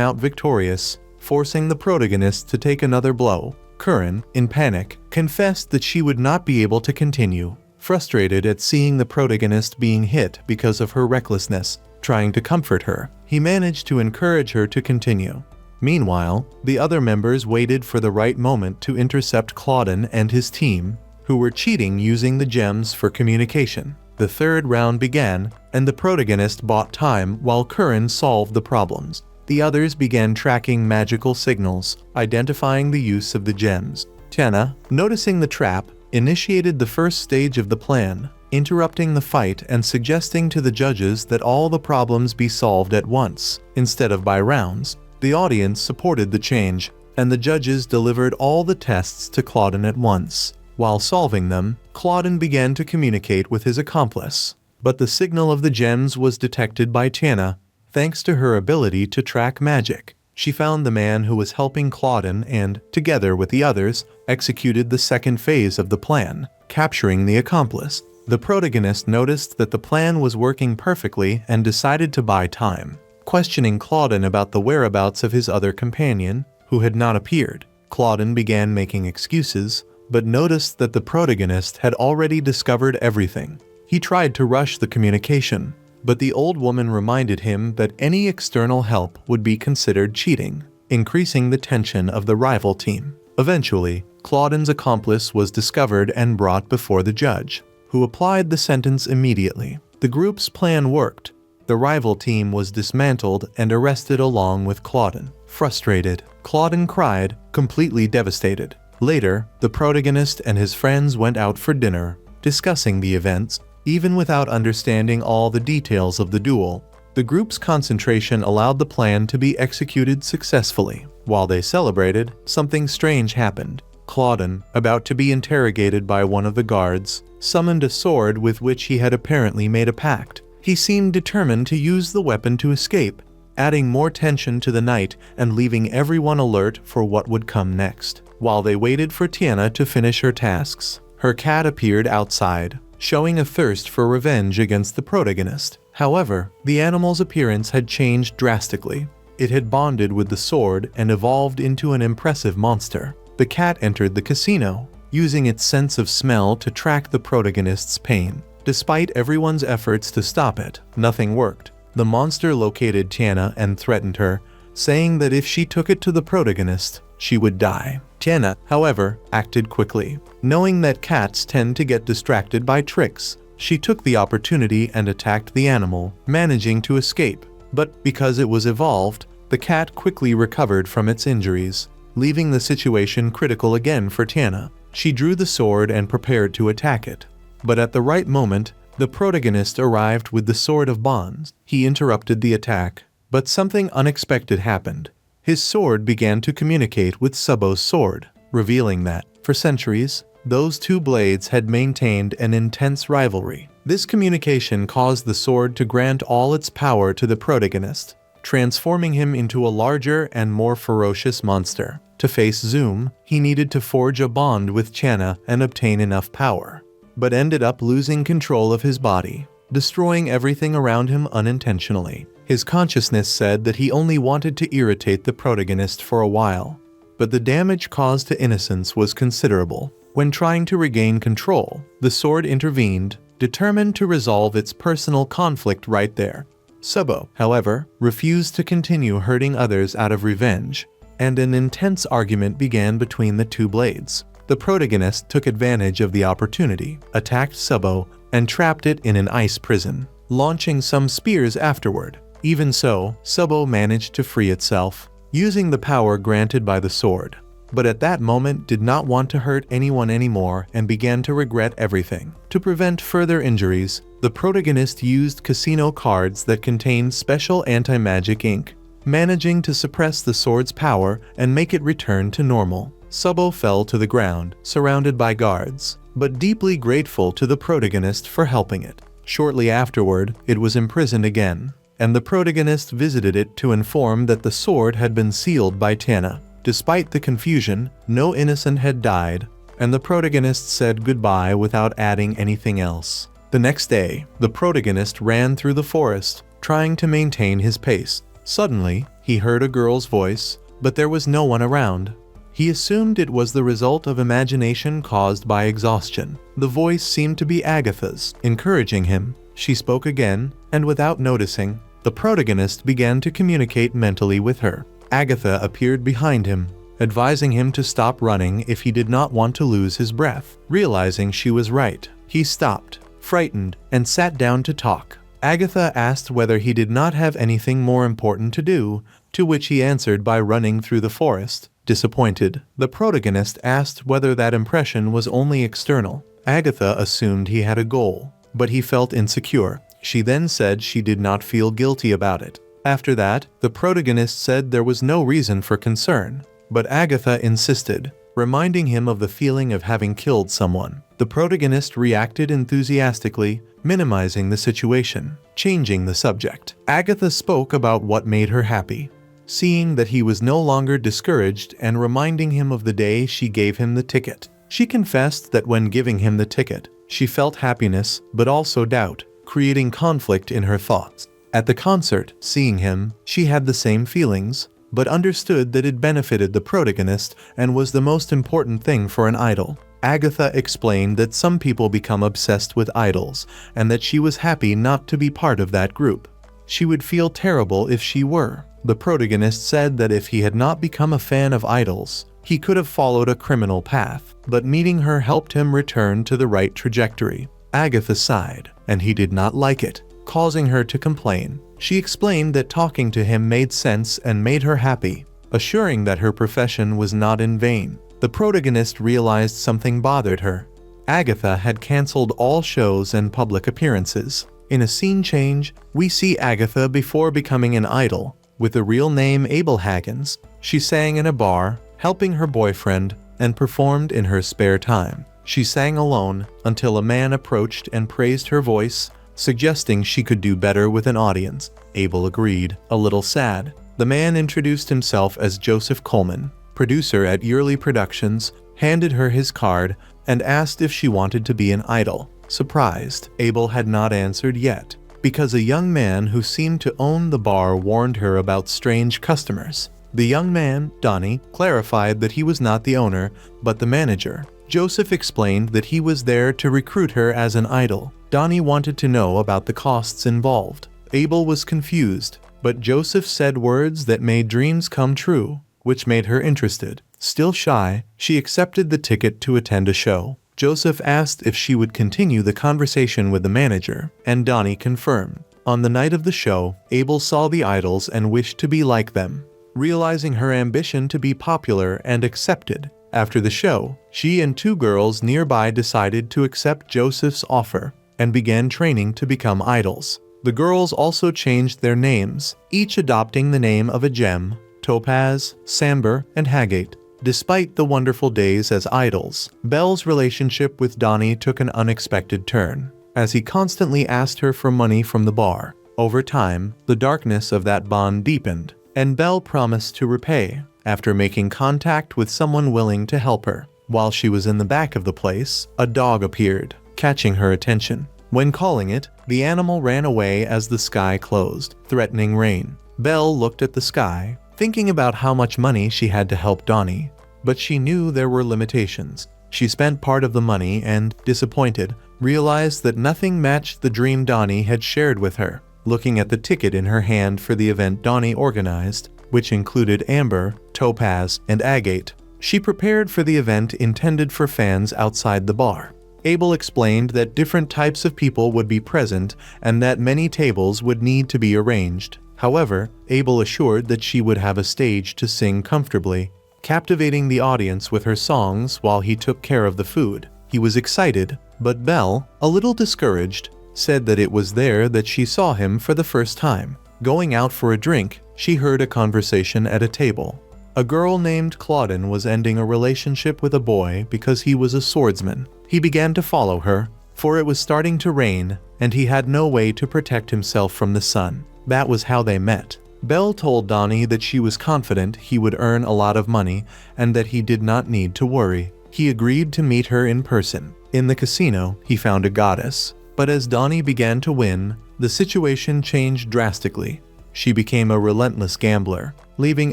out victorious, forcing the protagonist to take another blow. Curran, in panic, confessed that she would not be able to continue. Frustrated at seeing the protagonist being hit because of her recklessness, trying to comfort her, he managed to encourage her to continue. Meanwhile, the other members waited for the right moment to intercept Claudine and his team, who were cheating using the gems for communication. The third round began, and the protagonist bought time while Curran solved the problems. The others began tracking magical signals, identifying the use of the gems. Tiana, noticing the trap, initiated the first stage of the plan, interrupting the fight and suggesting to the judges that all the problems be solved at once, instead of by rounds. The audience supported the change, and the judges delivered all the tests to Claudine at once. While solving them, Claudine began to communicate with his accomplice. But the signal of the gems was detected by Tiana, thanks to her ability to track magic. She found the man who was helping Claudine and, together with the others, executed the second phase of the plan, capturing the accomplice. The protagonist noticed that the plan was working perfectly and decided to buy time. Questioning Claudine about the whereabouts of his other companion, who had not appeared, Claudine began making excuses, but noticed that the protagonist had already discovered everything. He tried to rush the communication, but the old woman reminded him that any external help would be considered cheating, increasing the tension of the rival team. Eventually, Claudine's accomplice was discovered and brought before the judge, who applied the sentence immediately. The group's plan worked. The rival team was dismantled and arrested along with Claudine. Frustrated, Claudine cried, completely devastated. Later, the protagonist and his friends went out for dinner, discussing the events. Even without understanding all the details of the duel, the group's concentration allowed the plan to be executed successfully. While they celebrated, something strange happened. Claudine, about to be interrogated by one of the guards, summoned a sword with which he had apparently made a pact. He seemed determined to use the weapon to escape, adding more tension to the night and leaving everyone alert for what would come next. While they waited for Tiana to finish her tasks, her cat appeared outside, showing a thirst for revenge against the protagonist. However, the animal's appearance had changed drastically. It had bonded with the sword and evolved into an impressive monster. The cat entered the casino, using its sense of smell to track the protagonist's pain. Despite everyone's efforts to stop it, nothing worked. The monster located Tiana and threatened her, saying that if she took it to the protagonist, she would die. Tiana, however, acted quickly. Knowing that cats tend to get distracted by tricks, she took the opportunity and attacked the animal, managing to escape. But because it was evolved, the cat quickly recovered from its injuries, leaving the situation critical again for Tiana. She drew the sword and prepared to attack it. But at the right moment, the protagonist arrived with the Sword of Bonds. He interrupted the attack, but something unexpected happened. His sword began to communicate with Subo's sword, revealing that, for centuries, those two blades had maintained an intense rivalry. This communication caused the sword to grant all its power to the protagonist, transforming him into a larger and more ferocious monster. To face Zoom, he needed to forge a bond with Tiana and obtain enough power, but ended up losing control of his body, destroying everything around him unintentionally. His consciousness said that he only wanted to irritate the protagonist for a while, but the damage caused to innocence was considerable. When trying to regain control, the sword intervened, determined to resolve its personal conflict right there. Subo, however, refused to continue hurting others out of revenge, and an intense argument began between the two blades. The protagonist took advantage of the opportunity, attacked Subo, and trapped it in an ice prison, launching some spears afterward. Even so, Subo managed to free itself, using the power granted by the sword, but at that moment did not want to hurt anyone anymore and began to regret everything. To prevent further injuries, the protagonist used casino cards that contained special anti-magic ink, managing to suppress the sword's power and make it return to normal. Subo fell to the ground, surrounded by guards, but deeply grateful to the protagonist for helping it. Shortly afterward, it was imprisoned again, and the protagonist visited it to inform that the sword had been sealed by Tana. Despite the confusion, no innocent had died, and the protagonist said goodbye without adding anything else. The next day, the protagonist ran through the forest, trying to maintain his pace. Suddenly, he heard a girl's voice, but there was no one around. He assumed it was the result of imagination caused by exhaustion. The voice seemed to be Agatha's, encouraging him. She spoke again, and without noticing, the protagonist began to communicate mentally with her. Agatha appeared behind him, advising him to stop running if he did not want to lose his breath. Realizing she was right, he stopped, frightened, and sat down to talk. Agatha asked whether he did not have anything more important to do, to which he answered by running through the forest. Disappointed, the protagonist asked whether that impression was only external. Agatha assumed he had a goal, but he felt insecure. She then said she did not feel guilty about it. After that, the protagonist said there was no reason for concern, but Agatha insisted, reminding him of the feeling of having killed someone. The protagonist reacted enthusiastically, minimizing the situation, changing the subject. Agatha spoke about what made her happy, seeing that he was no longer discouraged and reminding him of the day she gave him the ticket. She confessed that when giving him the ticket, she felt happiness but also doubt, creating conflict in her thoughts. At the concert, seeing him, she had the same feelings, but understood that it benefited the protagonist and was the most important thing for an idol. Agatha explained that some people become obsessed with idols, and that she was happy not to be part of that group. She would feel terrible if she were. The protagonist said that if he had not become a fan of idols, he could have followed a criminal path, but meeting her helped him return to the right trajectory. Agatha sighed, and he did not like it, causing her to complain. She explained that talking to him made sense and made her happy, assuring that her profession was not in vain. The protagonist realized something bothered her. Agatha had cancelled all shows and public appearances. In a scene change, we see Agatha before becoming an idol, with the real name Abel Haggins. She sang in a bar, helping her boyfriend, and performed in her spare time. She sang alone until a man approached and praised her voice, suggesting she could do better with an audience. Abel agreed, a little sad. The man introduced himself as Joseph Coleman, producer at Yearly Productions, handed her his card, and asked if she wanted to be an idol. Surprised, Abel had not answered yet, because a young man who seemed to own the bar warned her about strange customers. The young man, Donnie, clarified that he was not the owner, but the manager. Joseph explained that he was there to recruit her as an idol. Donnie wanted to know about the costs involved. Abel was confused, but Joseph said words that made dreams come true, which made her interested. Still shy, she accepted the ticket to attend a show. Joseph asked if she would continue the conversation with the manager, and Donnie confirmed. On the night of the show, Abel saw the idols and wished to be like them, realizing her ambition to be popular and accepted. After the show, she and two girls nearby decided to accept Joseph's offer and began training to become idols. The girls also changed their names, each adopting the name of a gem: Topaz, Samber, and Agate. Despite the wonderful days as idols, Belle's relationship with Donnie took an unexpected turn, as he constantly asked her for money from the bar. Over time, the darkness of that bond deepened, and Belle promised to repay, after making contact with someone willing to help her. While she was in the back of the place, a dog appeared, catching her attention. When calling it, the animal ran away as the sky closed, threatening rain. Belle looked at the sky, thinking about how much money she had to help Donnie, but she knew there were limitations. She spent part of the money and, disappointed, realized that nothing matched the dream Donnie had shared with her. Looking at the ticket in her hand for the event Donnie organized, which included Amber, Topaz, and Agate, she prepared for the event intended for fans outside the bar. Abel explained that different types of people would be present and that many tables would need to be arranged. However, Abel assured that she would have a stage to sing comfortably, captivating the audience with her songs while he took care of the food. He was excited, but Belle, a little discouraged, said that it was there that she saw him for the first time. Going out for a drink, she heard a conversation at a table. A girl named Claudine was ending a relationship with a boy because he was a swordsman. He began to follow her, for it was starting to rain, and he had no way to protect himself from the sun. That was how they met. Belle told Donnie that she was confident he would earn a lot of money and that he did not need to worry. He agreed to meet her in person. In the casino, he found a goddess. But as Donnie began to win, the situation changed drastically. She became a relentless gambler, leaving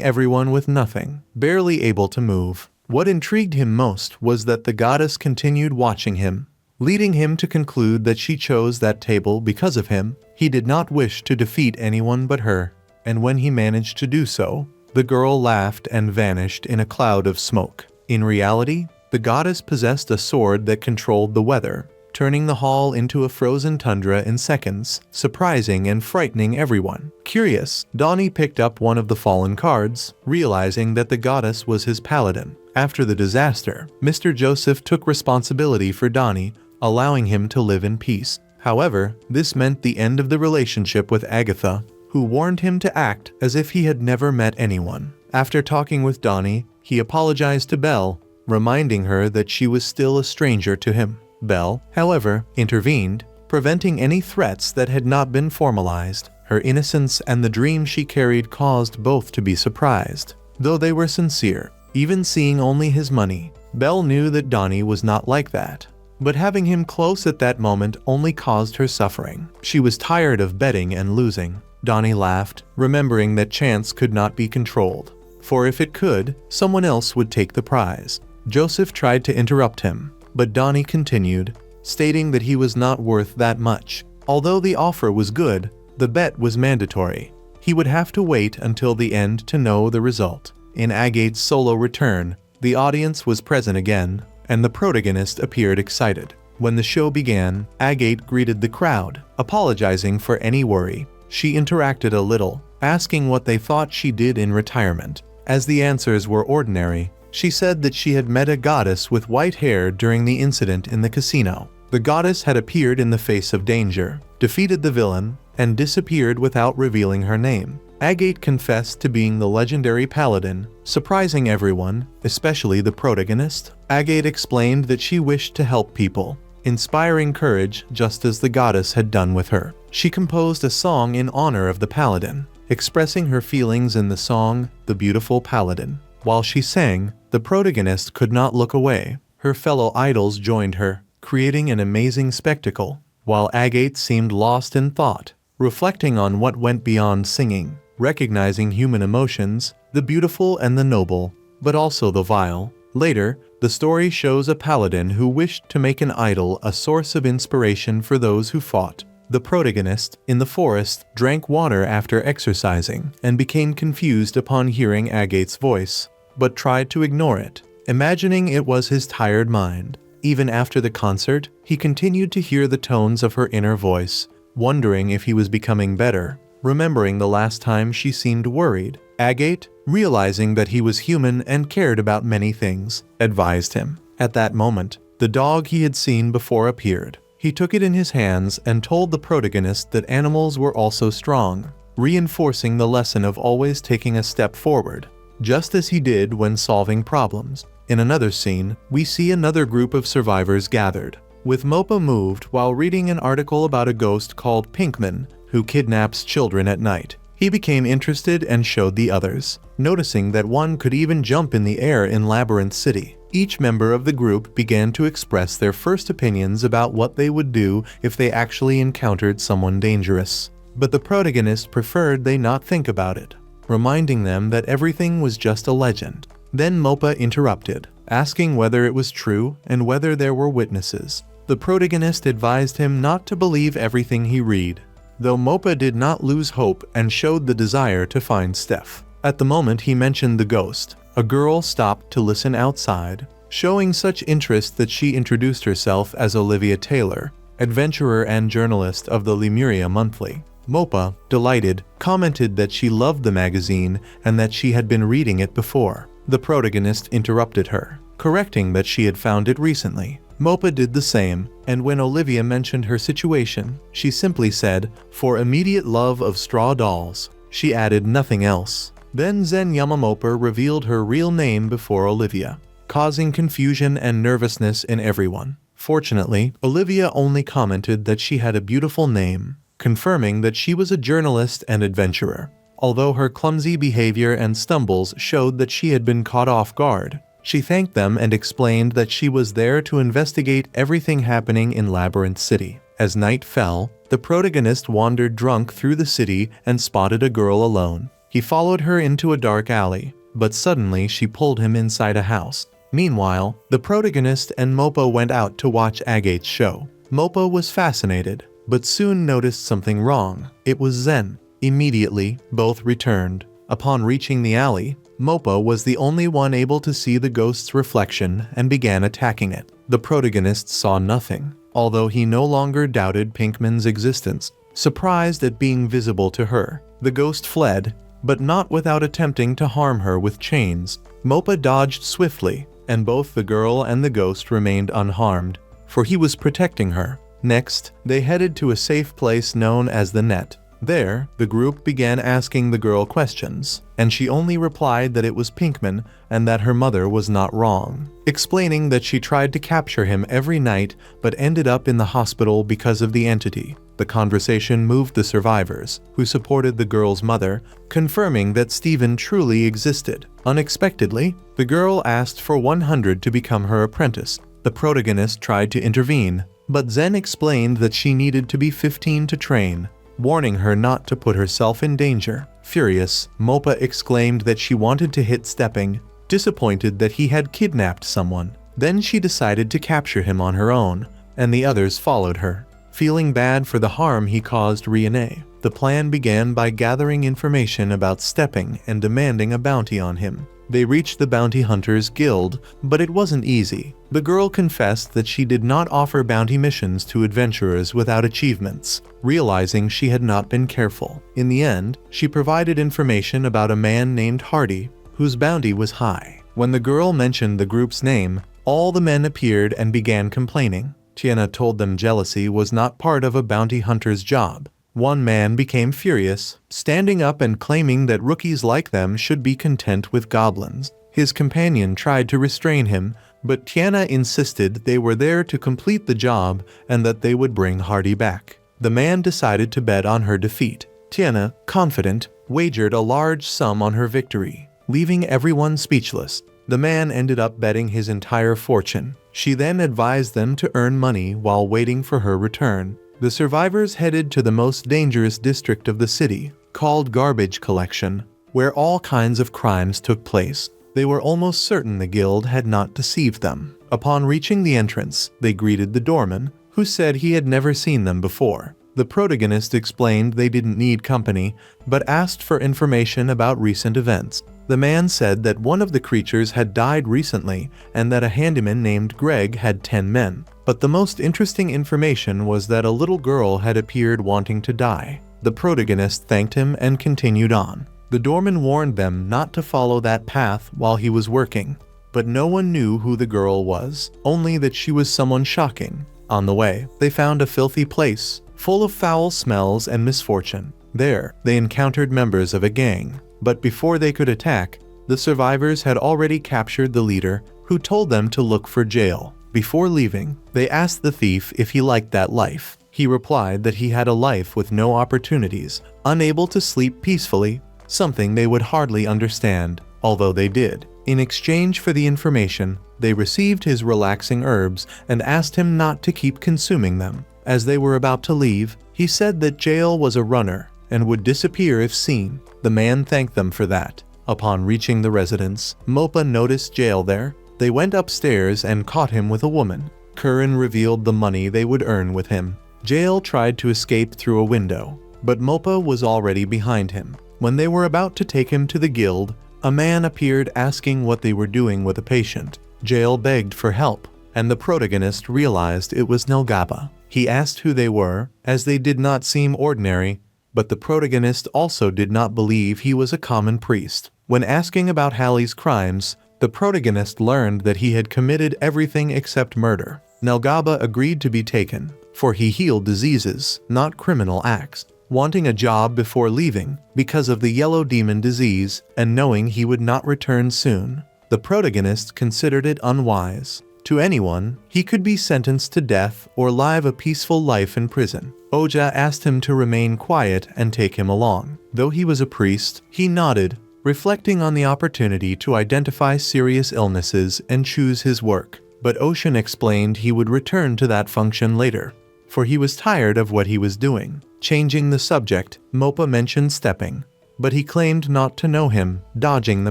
everyone with nothing, barely able to move. What intrigued him most was that the goddess continued watching him, leading him to conclude that she chose that table because of him. He did not wish to defeat anyone but her, and when he managed to do so, the girl laughed and vanished in a cloud of smoke. In reality, the goddess possessed a sword that controlled the weather, turning the hall into a frozen tundra in seconds, surprising and frightening everyone. Curious, Donnie picked up one of the fallen cards, realizing that the goddess was his paladin. After the disaster, Mr. Joseph took responsibility for Donnie, allowing him to live in peace. However, this meant the end of the relationship with Agatha, who warned him to act as if he had never met anyone. After talking with Donnie, he apologized to Belle, reminding her that she was still a stranger to him. Belle, however, intervened, preventing any threats that had not been formalized. Her innocence and the dream she carried caused both to be surprised, though they were sincere. Even seeing only his money, Belle knew that Donnie was not like that. But having him close at that moment only caused her suffering. She was tired of betting and losing. Donnie laughed, remembering that chance could not be controlled, for if it could, someone else would take the prize. Joseph tried to interrupt him, but Donnie continued, stating that he was not worth that much. Although the offer was good, the bet was mandatory. He would have to wait until the end to know the result. In Agate's solo return, the audience was present again, and the protagonist appeared excited. When the show began, Agate greeted the crowd, apologizing for any worry. She interacted a little, asking what they thought she did in retirement. As the answers were ordinary, she said that she had met a goddess with white hair during the incident in the casino. The goddess had appeared in the face of danger, defeated the villain, and disappeared without revealing her name. Agate confessed to being the legendary paladin, surprising everyone, especially the protagonist. Agate explained that she wished to help people, inspiring courage just as the goddess had done with her. She composed a song in honor of the paladin, expressing her feelings in the song, "The Beautiful Paladin." While she sang, the protagonist could not look away. Her fellow idols joined her, creating an amazing spectacle, while Agate seemed lost in thought, reflecting on what went beyond singing, recognizing human emotions, the beautiful and the noble, but also the vile. Later, the story shows a paladin who wished to make an idol a source of inspiration for those who fought. The protagonist, in the forest, drank water after exercising and became confused upon hearing Agate's voice, but tried to ignore it, imagining it was his tired mind. Even after the concert, he continued to hear the tones of her inner voice, wondering if he was becoming better, remembering the last time she seemed worried. Agate, realizing that he was human and cared about many things, advised him. At that moment, the dog he had seen before appeared. He took it in his hands and told the protagonist that animals were also strong, reinforcing the lesson of always taking a step forward, just as he did when solving problems. In another scene, we see another group of survivors gathered, with Mopa moved while reading an article about a ghost called Pinkman, who kidnaps children at night. He became interested and showed the others, noticing that one could even jump in the air in Labyrinth City. Each member of the group began to express their first opinions about what they would do if they actually encountered someone dangerous. But the protagonist preferred they not think about it, reminding them that everything was just a legend. Then Mopa interrupted, asking whether it was true and whether there were witnesses. The protagonist advised him not to believe everything he read, though Mopa did not lose hope and showed the desire to find Steph. At the moment he mentioned the ghost, a girl stopped to listen outside, showing such interest that she introduced herself as Olivia Taylor, adventurer and journalist of the Lemuria Monthly. Mopa, delighted, commented that she loved the magazine and that she had been reading it before. The protagonist interrupted her, correcting that she had found it recently. Mopa did the same, and when Olivia mentioned her situation, she simply said, "For immediate love of straw dolls." She added nothing else. Then Zen Yamamoto revealed her real name before Olivia, causing confusion and nervousness in everyone. Fortunately, Olivia only commented that she had a beautiful name, confirming that she was a journalist and adventurer. Although her clumsy behavior and stumbles showed that she had been caught off guard, she thanked them and explained that she was there to investigate everything happening in Labyrinth City. As night fell, the protagonist wandered drunk through the city and spotted a girl alone. He followed her into a dark alley, but suddenly she pulled him inside a house. Meanwhile, the protagonist and Moppo went out to watch Agate's show. Moppo was fascinated, but soon noticed something wrong. It was Zen. Immediately, both returned. Upon reaching the alley, Moppo was the only one able to see the ghost's reflection and began attacking it. The protagonist saw nothing, although he no longer doubted Pinkman's existence. Surprised at being visible to her, the ghost fled, but not without attempting to harm her with chains. Moppo dodged swiftly, and both the girl and the ghost remained unharmed, for he was protecting her. Next, they headed to a safe place known as the Net. There, the group began asking the girl questions, and she only replied that it was Pinkman and that her mother was not wrong, explaining that she tried to capture him every night but ended up in the hospital because of the entity. The conversation moved the survivors, who supported the girl's mother, confirming that Steven truly existed. Unexpectedly, the girl asked for 100 to become her apprentice. The protagonist tried to intervene, but Zen explained that she needed to be 15 to train, warning her not to put herself in danger. Furious, Moppo exclaimed that she wanted to hit Stepping, disappointed that he had kidnapped someone. Then she decided to capture him on her own, and the others followed her. Feeling bad for the harm he caused Riene, the plan began by gathering information about Stepping and demanding a bounty on him. They reached the Bounty Hunters Guild, but it wasn't easy. The girl confessed that she did not offer bounty missions to adventurers without achievements, realizing she had not been careful. In the end, she provided information about a man named Hardy, whose bounty was high. When the girl mentioned the group's name, all the men appeared and began complaining. Tiana told them jealousy was not part of a bounty hunter's job. One man became furious, standing up and claiming that rookies like them should be content with goblins. His companion tried to restrain him, but Tiana insisted they were there to complete the job and that they would bring Hardy back. The man decided to bet on her defeat. Tiana, confident, wagered a large sum on her victory, leaving everyone speechless. The man ended up betting his entire fortune. She then advised them to earn money while waiting for her return. The survivors headed to the most dangerous district of the city, called Garbage Collection, where all kinds of crimes took place. They were almost certain the guild had not deceived them. Upon reaching the entrance, they greeted the doorman, who said he had never seen them before. The protagonist explained they didn't need company, but asked for information about recent events. The man said that one of the creatures had died recently and that a handyman named Greg had 10 men. But the most interesting information was that a little girl had appeared wanting to die. The protagonist thanked him and continued on. The doorman warned them not to follow that path while he was working, but no one knew who the girl was, only that she was someone shocking. On the way, they found a filthy place, full of foul smells and misfortune. There, they encountered members of a gang, but before they could attack, the survivors had already captured the leader, who told them to look for jail. Before leaving, they asked the thief if he liked that life. He replied that he had a life with no opportunities, unable to sleep peacefully, something they would hardly understand, although they did. In exchange for the information, they received his relaxing herbs and asked him not to keep consuming them. As they were about to leave, he said that jail was a runner and would disappear if seen. The man thanked them for that. Upon reaching the residence, Moppo noticed Jail there. They went upstairs and caught him with a woman. Curran revealed the money they would earn with him. Jail tried to escape through a window, but Moppo was already behind him. When they were about to take him to the guild, a man appeared asking what they were doing with a patient. Jail begged for help, and the protagonist realized it was Nelgaba. He asked who they were, as they did not seem ordinary, but the protagonist also did not believe he was a common priest. When asking about Hallie's crimes, the protagonist learned that he had committed everything except murder. Nelgaba agreed to be taken, for he healed diseases, not criminal acts. wanting a job before leaving because of the yellow demon disease and knowing he would not return soon. The protagonist considered it unwise. To anyone, he could be sentenced to death or live a peaceful life in prison. Oja asked him to remain quiet and take him along. Though he was a priest, he nodded, reflecting on the opportunity to identify serious illnesses and choose his work. But Ocean explained he would return to that function later, for he was tired of what he was doing. Changing the subject, Moppa mentioned stepping, but he claimed not to know him, dodging the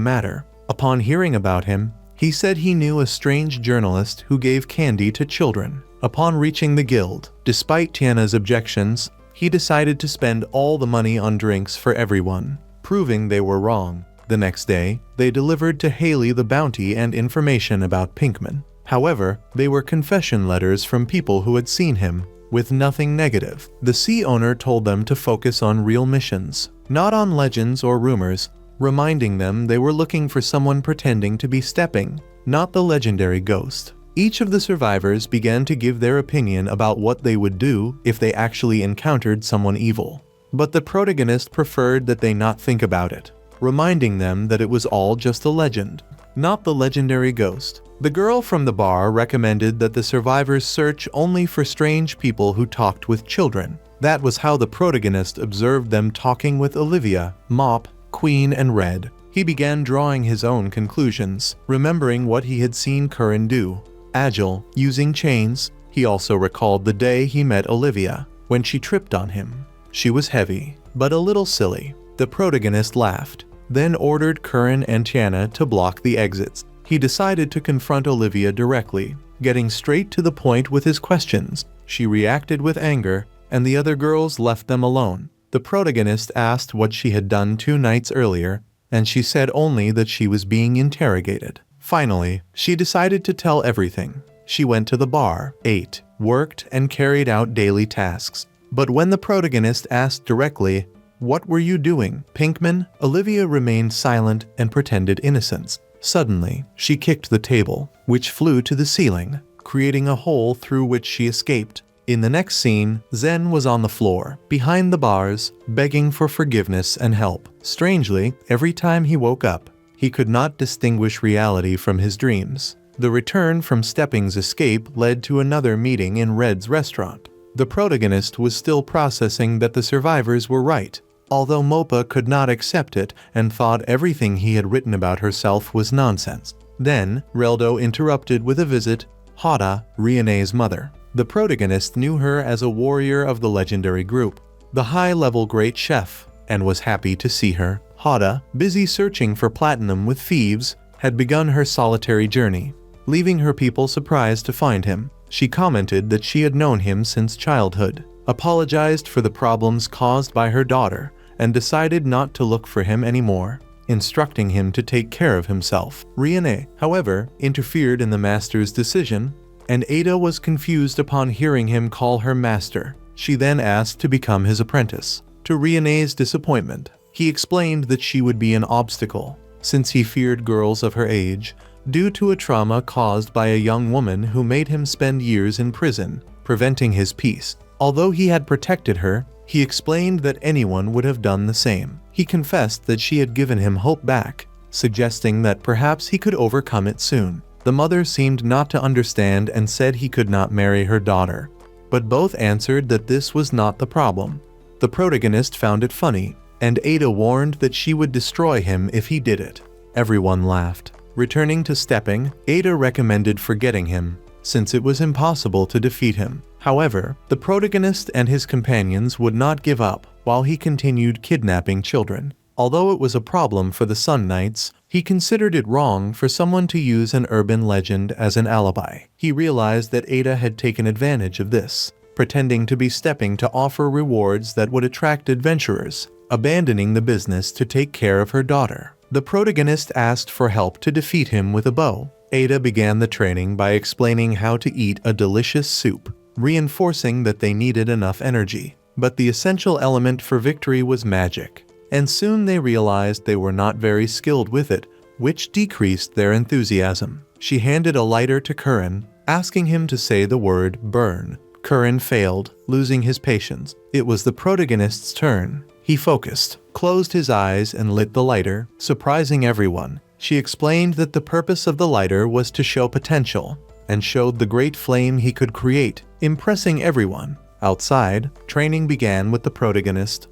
matter. Upon hearing about him, he said he knew a strange journalist who gave candy to children. Upon reaching the guild, despite Tiana's objections, he decided to spend all the money on drinks for everyone, proving they were wrong. The next day, they delivered to Haley the bounty and information about Pinkman. However, they were confession letters from people who had seen him, with nothing negative. The sea owner told them to focus on real missions, not on legends or rumors, reminding them they were looking for someone pretending to be Stepping, not the legendary ghost. Each of the survivors began to give their opinion about what they would do if they actually encountered someone evil. But the protagonist preferred that they not think about it, reminding them that it was all just a legend, not the legendary ghost. The girl from the bar recommended that the survivors search only for strange people who talked with children. That was how the protagonist observed them talking with Olivia, Mop, Queen, and Red. He began drawing his own conclusions, remembering what he had seen Curran do. Agile, using chains, he also recalled the day he met Olivia, when she tripped on him. She was heavy, but a little silly. The protagonist laughed, then ordered Curran and Tiana to block the exits. He decided to confront Olivia directly, getting straight to the point with his questions. She reacted with anger, and the other girls left them alone. The protagonist asked what she had done 2 nights earlier, and she said only that she was being interrogated. Finally, she decided to tell everything. She went to the bar, ate, worked, and carried out daily tasks. But when the protagonist asked directly, "What were you doing, Pinkman?" Olivia remained silent and pretended innocence. Suddenly, she kicked the table, which flew to the ceiling, creating a hole through which she escaped. In the next scene, Zen was on the floor, behind the bars, begging for forgiveness and help. Strangely, every time he woke up, he could not distinguish reality from his dreams. The return from Stepping's escape led to another meeting in Red's restaurant. The protagonist was still processing that the survivors were right, although Moppa could not accept it and thought everything he had written about herself was nonsense. Then, Reldo interrupted with a visit, Hada, Rione's mother. The protagonist knew her as a warrior of the legendary group, the high-level great chef, and was happy to see her. Hada, busy searching for platinum with thieves, had begun her solitary journey, leaving her people surprised to find him. She commented that she had known him since childhood, apologized for the problems caused by her daughter, and decided not to look for him anymore, instructing him to take care of himself. Rione, however, interfered in the master's decision, and Ada was confused upon hearing him call her master. She then asked to become his apprentice. To Rione's disappointment, he explained that she would be an obstacle, since he feared girls of her age, due to a trauma caused by a young woman who made him spend years in prison, preventing his peace. Although he had protected her, he explained that anyone would have done the same. He confessed that she had given him hope back, suggesting that perhaps he could overcome it soon. The mother seemed not to understand and said he could not marry her daughter, but both answered that this was not the problem. The protagonist found it funny, and Ada warned that she would destroy him if he did it. Everyone laughed. Returning to Stepping, Ada recommended forgetting him, since it was impossible to defeat him. However, the protagonist and his companions would not give up while he continued kidnapping children. Although it was a problem for the Sun Knights, he considered it wrong for someone to use an urban legend as an alibi. He realized that Ada had taken advantage of this, pretending to be Stepping to offer rewards that would attract adventurers, abandoning the business to take care of her daughter. The protagonist asked for help to defeat him with a bow. Ada began the training by explaining how to eat a delicious soup, reinforcing that they needed enough energy. But the essential element for victory was magic, and soon they realized they were not very skilled with it, which decreased their enthusiasm. She handed a lighter to Curran, asking him to say the word burn. Curran failed, losing his patience. It was the protagonist's turn. He focused, closed his eyes and lit the lighter, surprising everyone. She explained that the purpose of the lighter was to show potential, and showed the great flame he could create, impressing everyone. Outside, training began with the protagonist.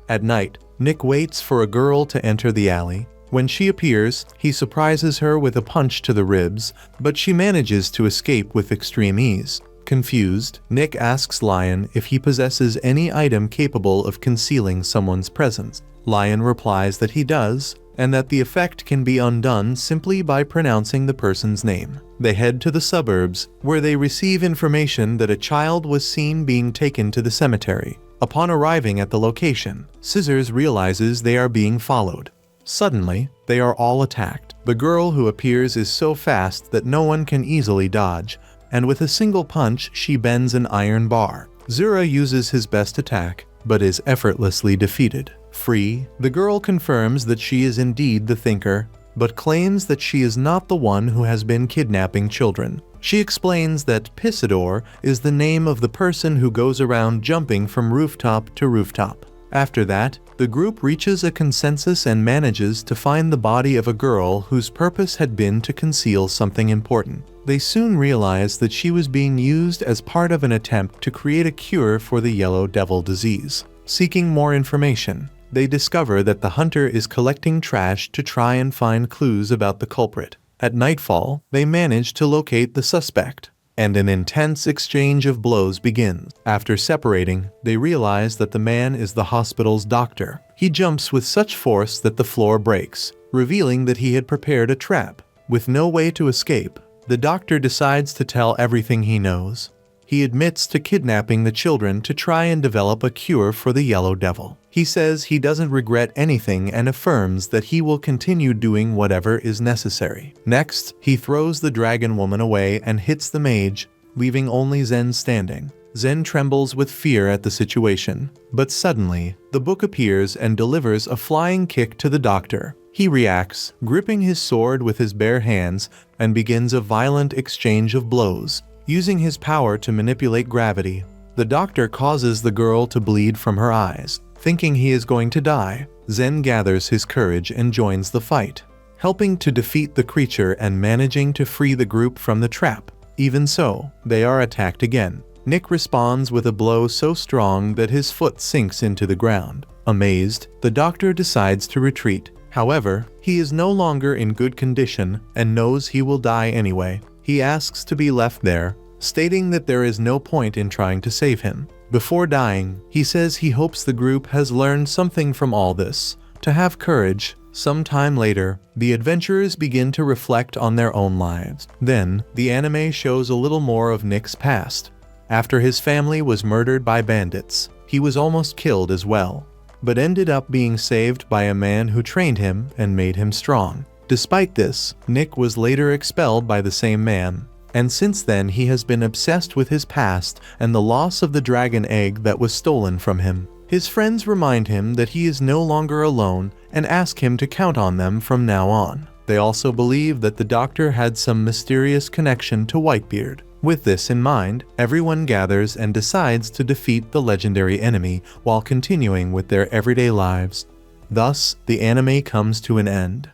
At night, Nick waits for a girl to enter the alley. When she appears, he surprises her with a punch to the ribs, but she manages to escape with extreme ease. Confused, Nick asks Lion if he possesses any item capable of concealing someone's presence. Lion replies that he does, and that the effect can be undone simply by pronouncing the person's name. They head to the suburbs, where they receive information that a child was seen being taken to the cemetery. Upon arriving at the location, Scissors realizes they are being followed. Suddenly, they are all attacked. The girl who appears is so fast that no one can easily dodge, and with a single punch she bends an iron bar. Zura uses his best attack, but is effortlessly defeated. Free, the girl confirms that she is indeed the Thinker, but claims that she is not the one who has been kidnapping children. She explains that Pissador is the name of the person who goes around jumping from rooftop to rooftop. After that, the group reaches a consensus and manages to find the body of a girl whose purpose had been to conceal something important. They soon realize that she was being used as part of an attempt to create a cure for the yellow devil disease. Seeking more information, they discover that the hunter is collecting trash to try and find clues about the culprit. At nightfall, they manage to locate the suspect, and an intense exchange of blows begins. After separating, they realize that the man is the hospital's doctor. He jumps with such force that the floor breaks, revealing that he had prepared a trap. With no way to escape, the doctor decides to tell everything he knows. He admits to kidnapping the children to try and develop a cure for the yellow devil. He says he doesn't regret anything and affirms that he will continue doing whatever is necessary. Next, he throws the dragon woman away and hits the mage, leaving only Zen standing. Zen trembles with fear at the situation, but suddenly, the book appears and delivers a flying kick to the doctor. He reacts, gripping his sword with his bare hands, and begins a violent exchange of blows. Using his power to manipulate gravity, the doctor causes the girl to bleed from her eyes. Thinking he is going to die, Zen gathers his courage and joins the fight, helping to defeat the creature and managing to free the group from the trap. Even so, they are attacked again. Nick responds with a blow so strong that his foot sinks into the ground. Amazed, the doctor decides to retreat. However, he is no longer in good condition and knows he will die anyway. He asks to be left there, stating that there is no point in trying to save him. Before dying, he says he hopes the group has learned something from all this, to have courage. Some time later, the adventurers begin to reflect on their own lives. Then, the anime shows a little more of Nick's past. After his family was murdered by bandits, he was almost killed as well, but ended up being saved by a man who trained him and made him strong. Despite this, Nick was later expelled by the same man, and since then he has been obsessed with his past and the loss of the dragon egg that was stolen from him. His friends remind him that he is no longer alone and ask him to count on them from now on. They also believe that the doctor had some mysterious connection to Whitebeard. With this in mind, everyone gathers and decides to defeat the legendary enemy while continuing with their everyday lives. Thus, the anime comes to an end.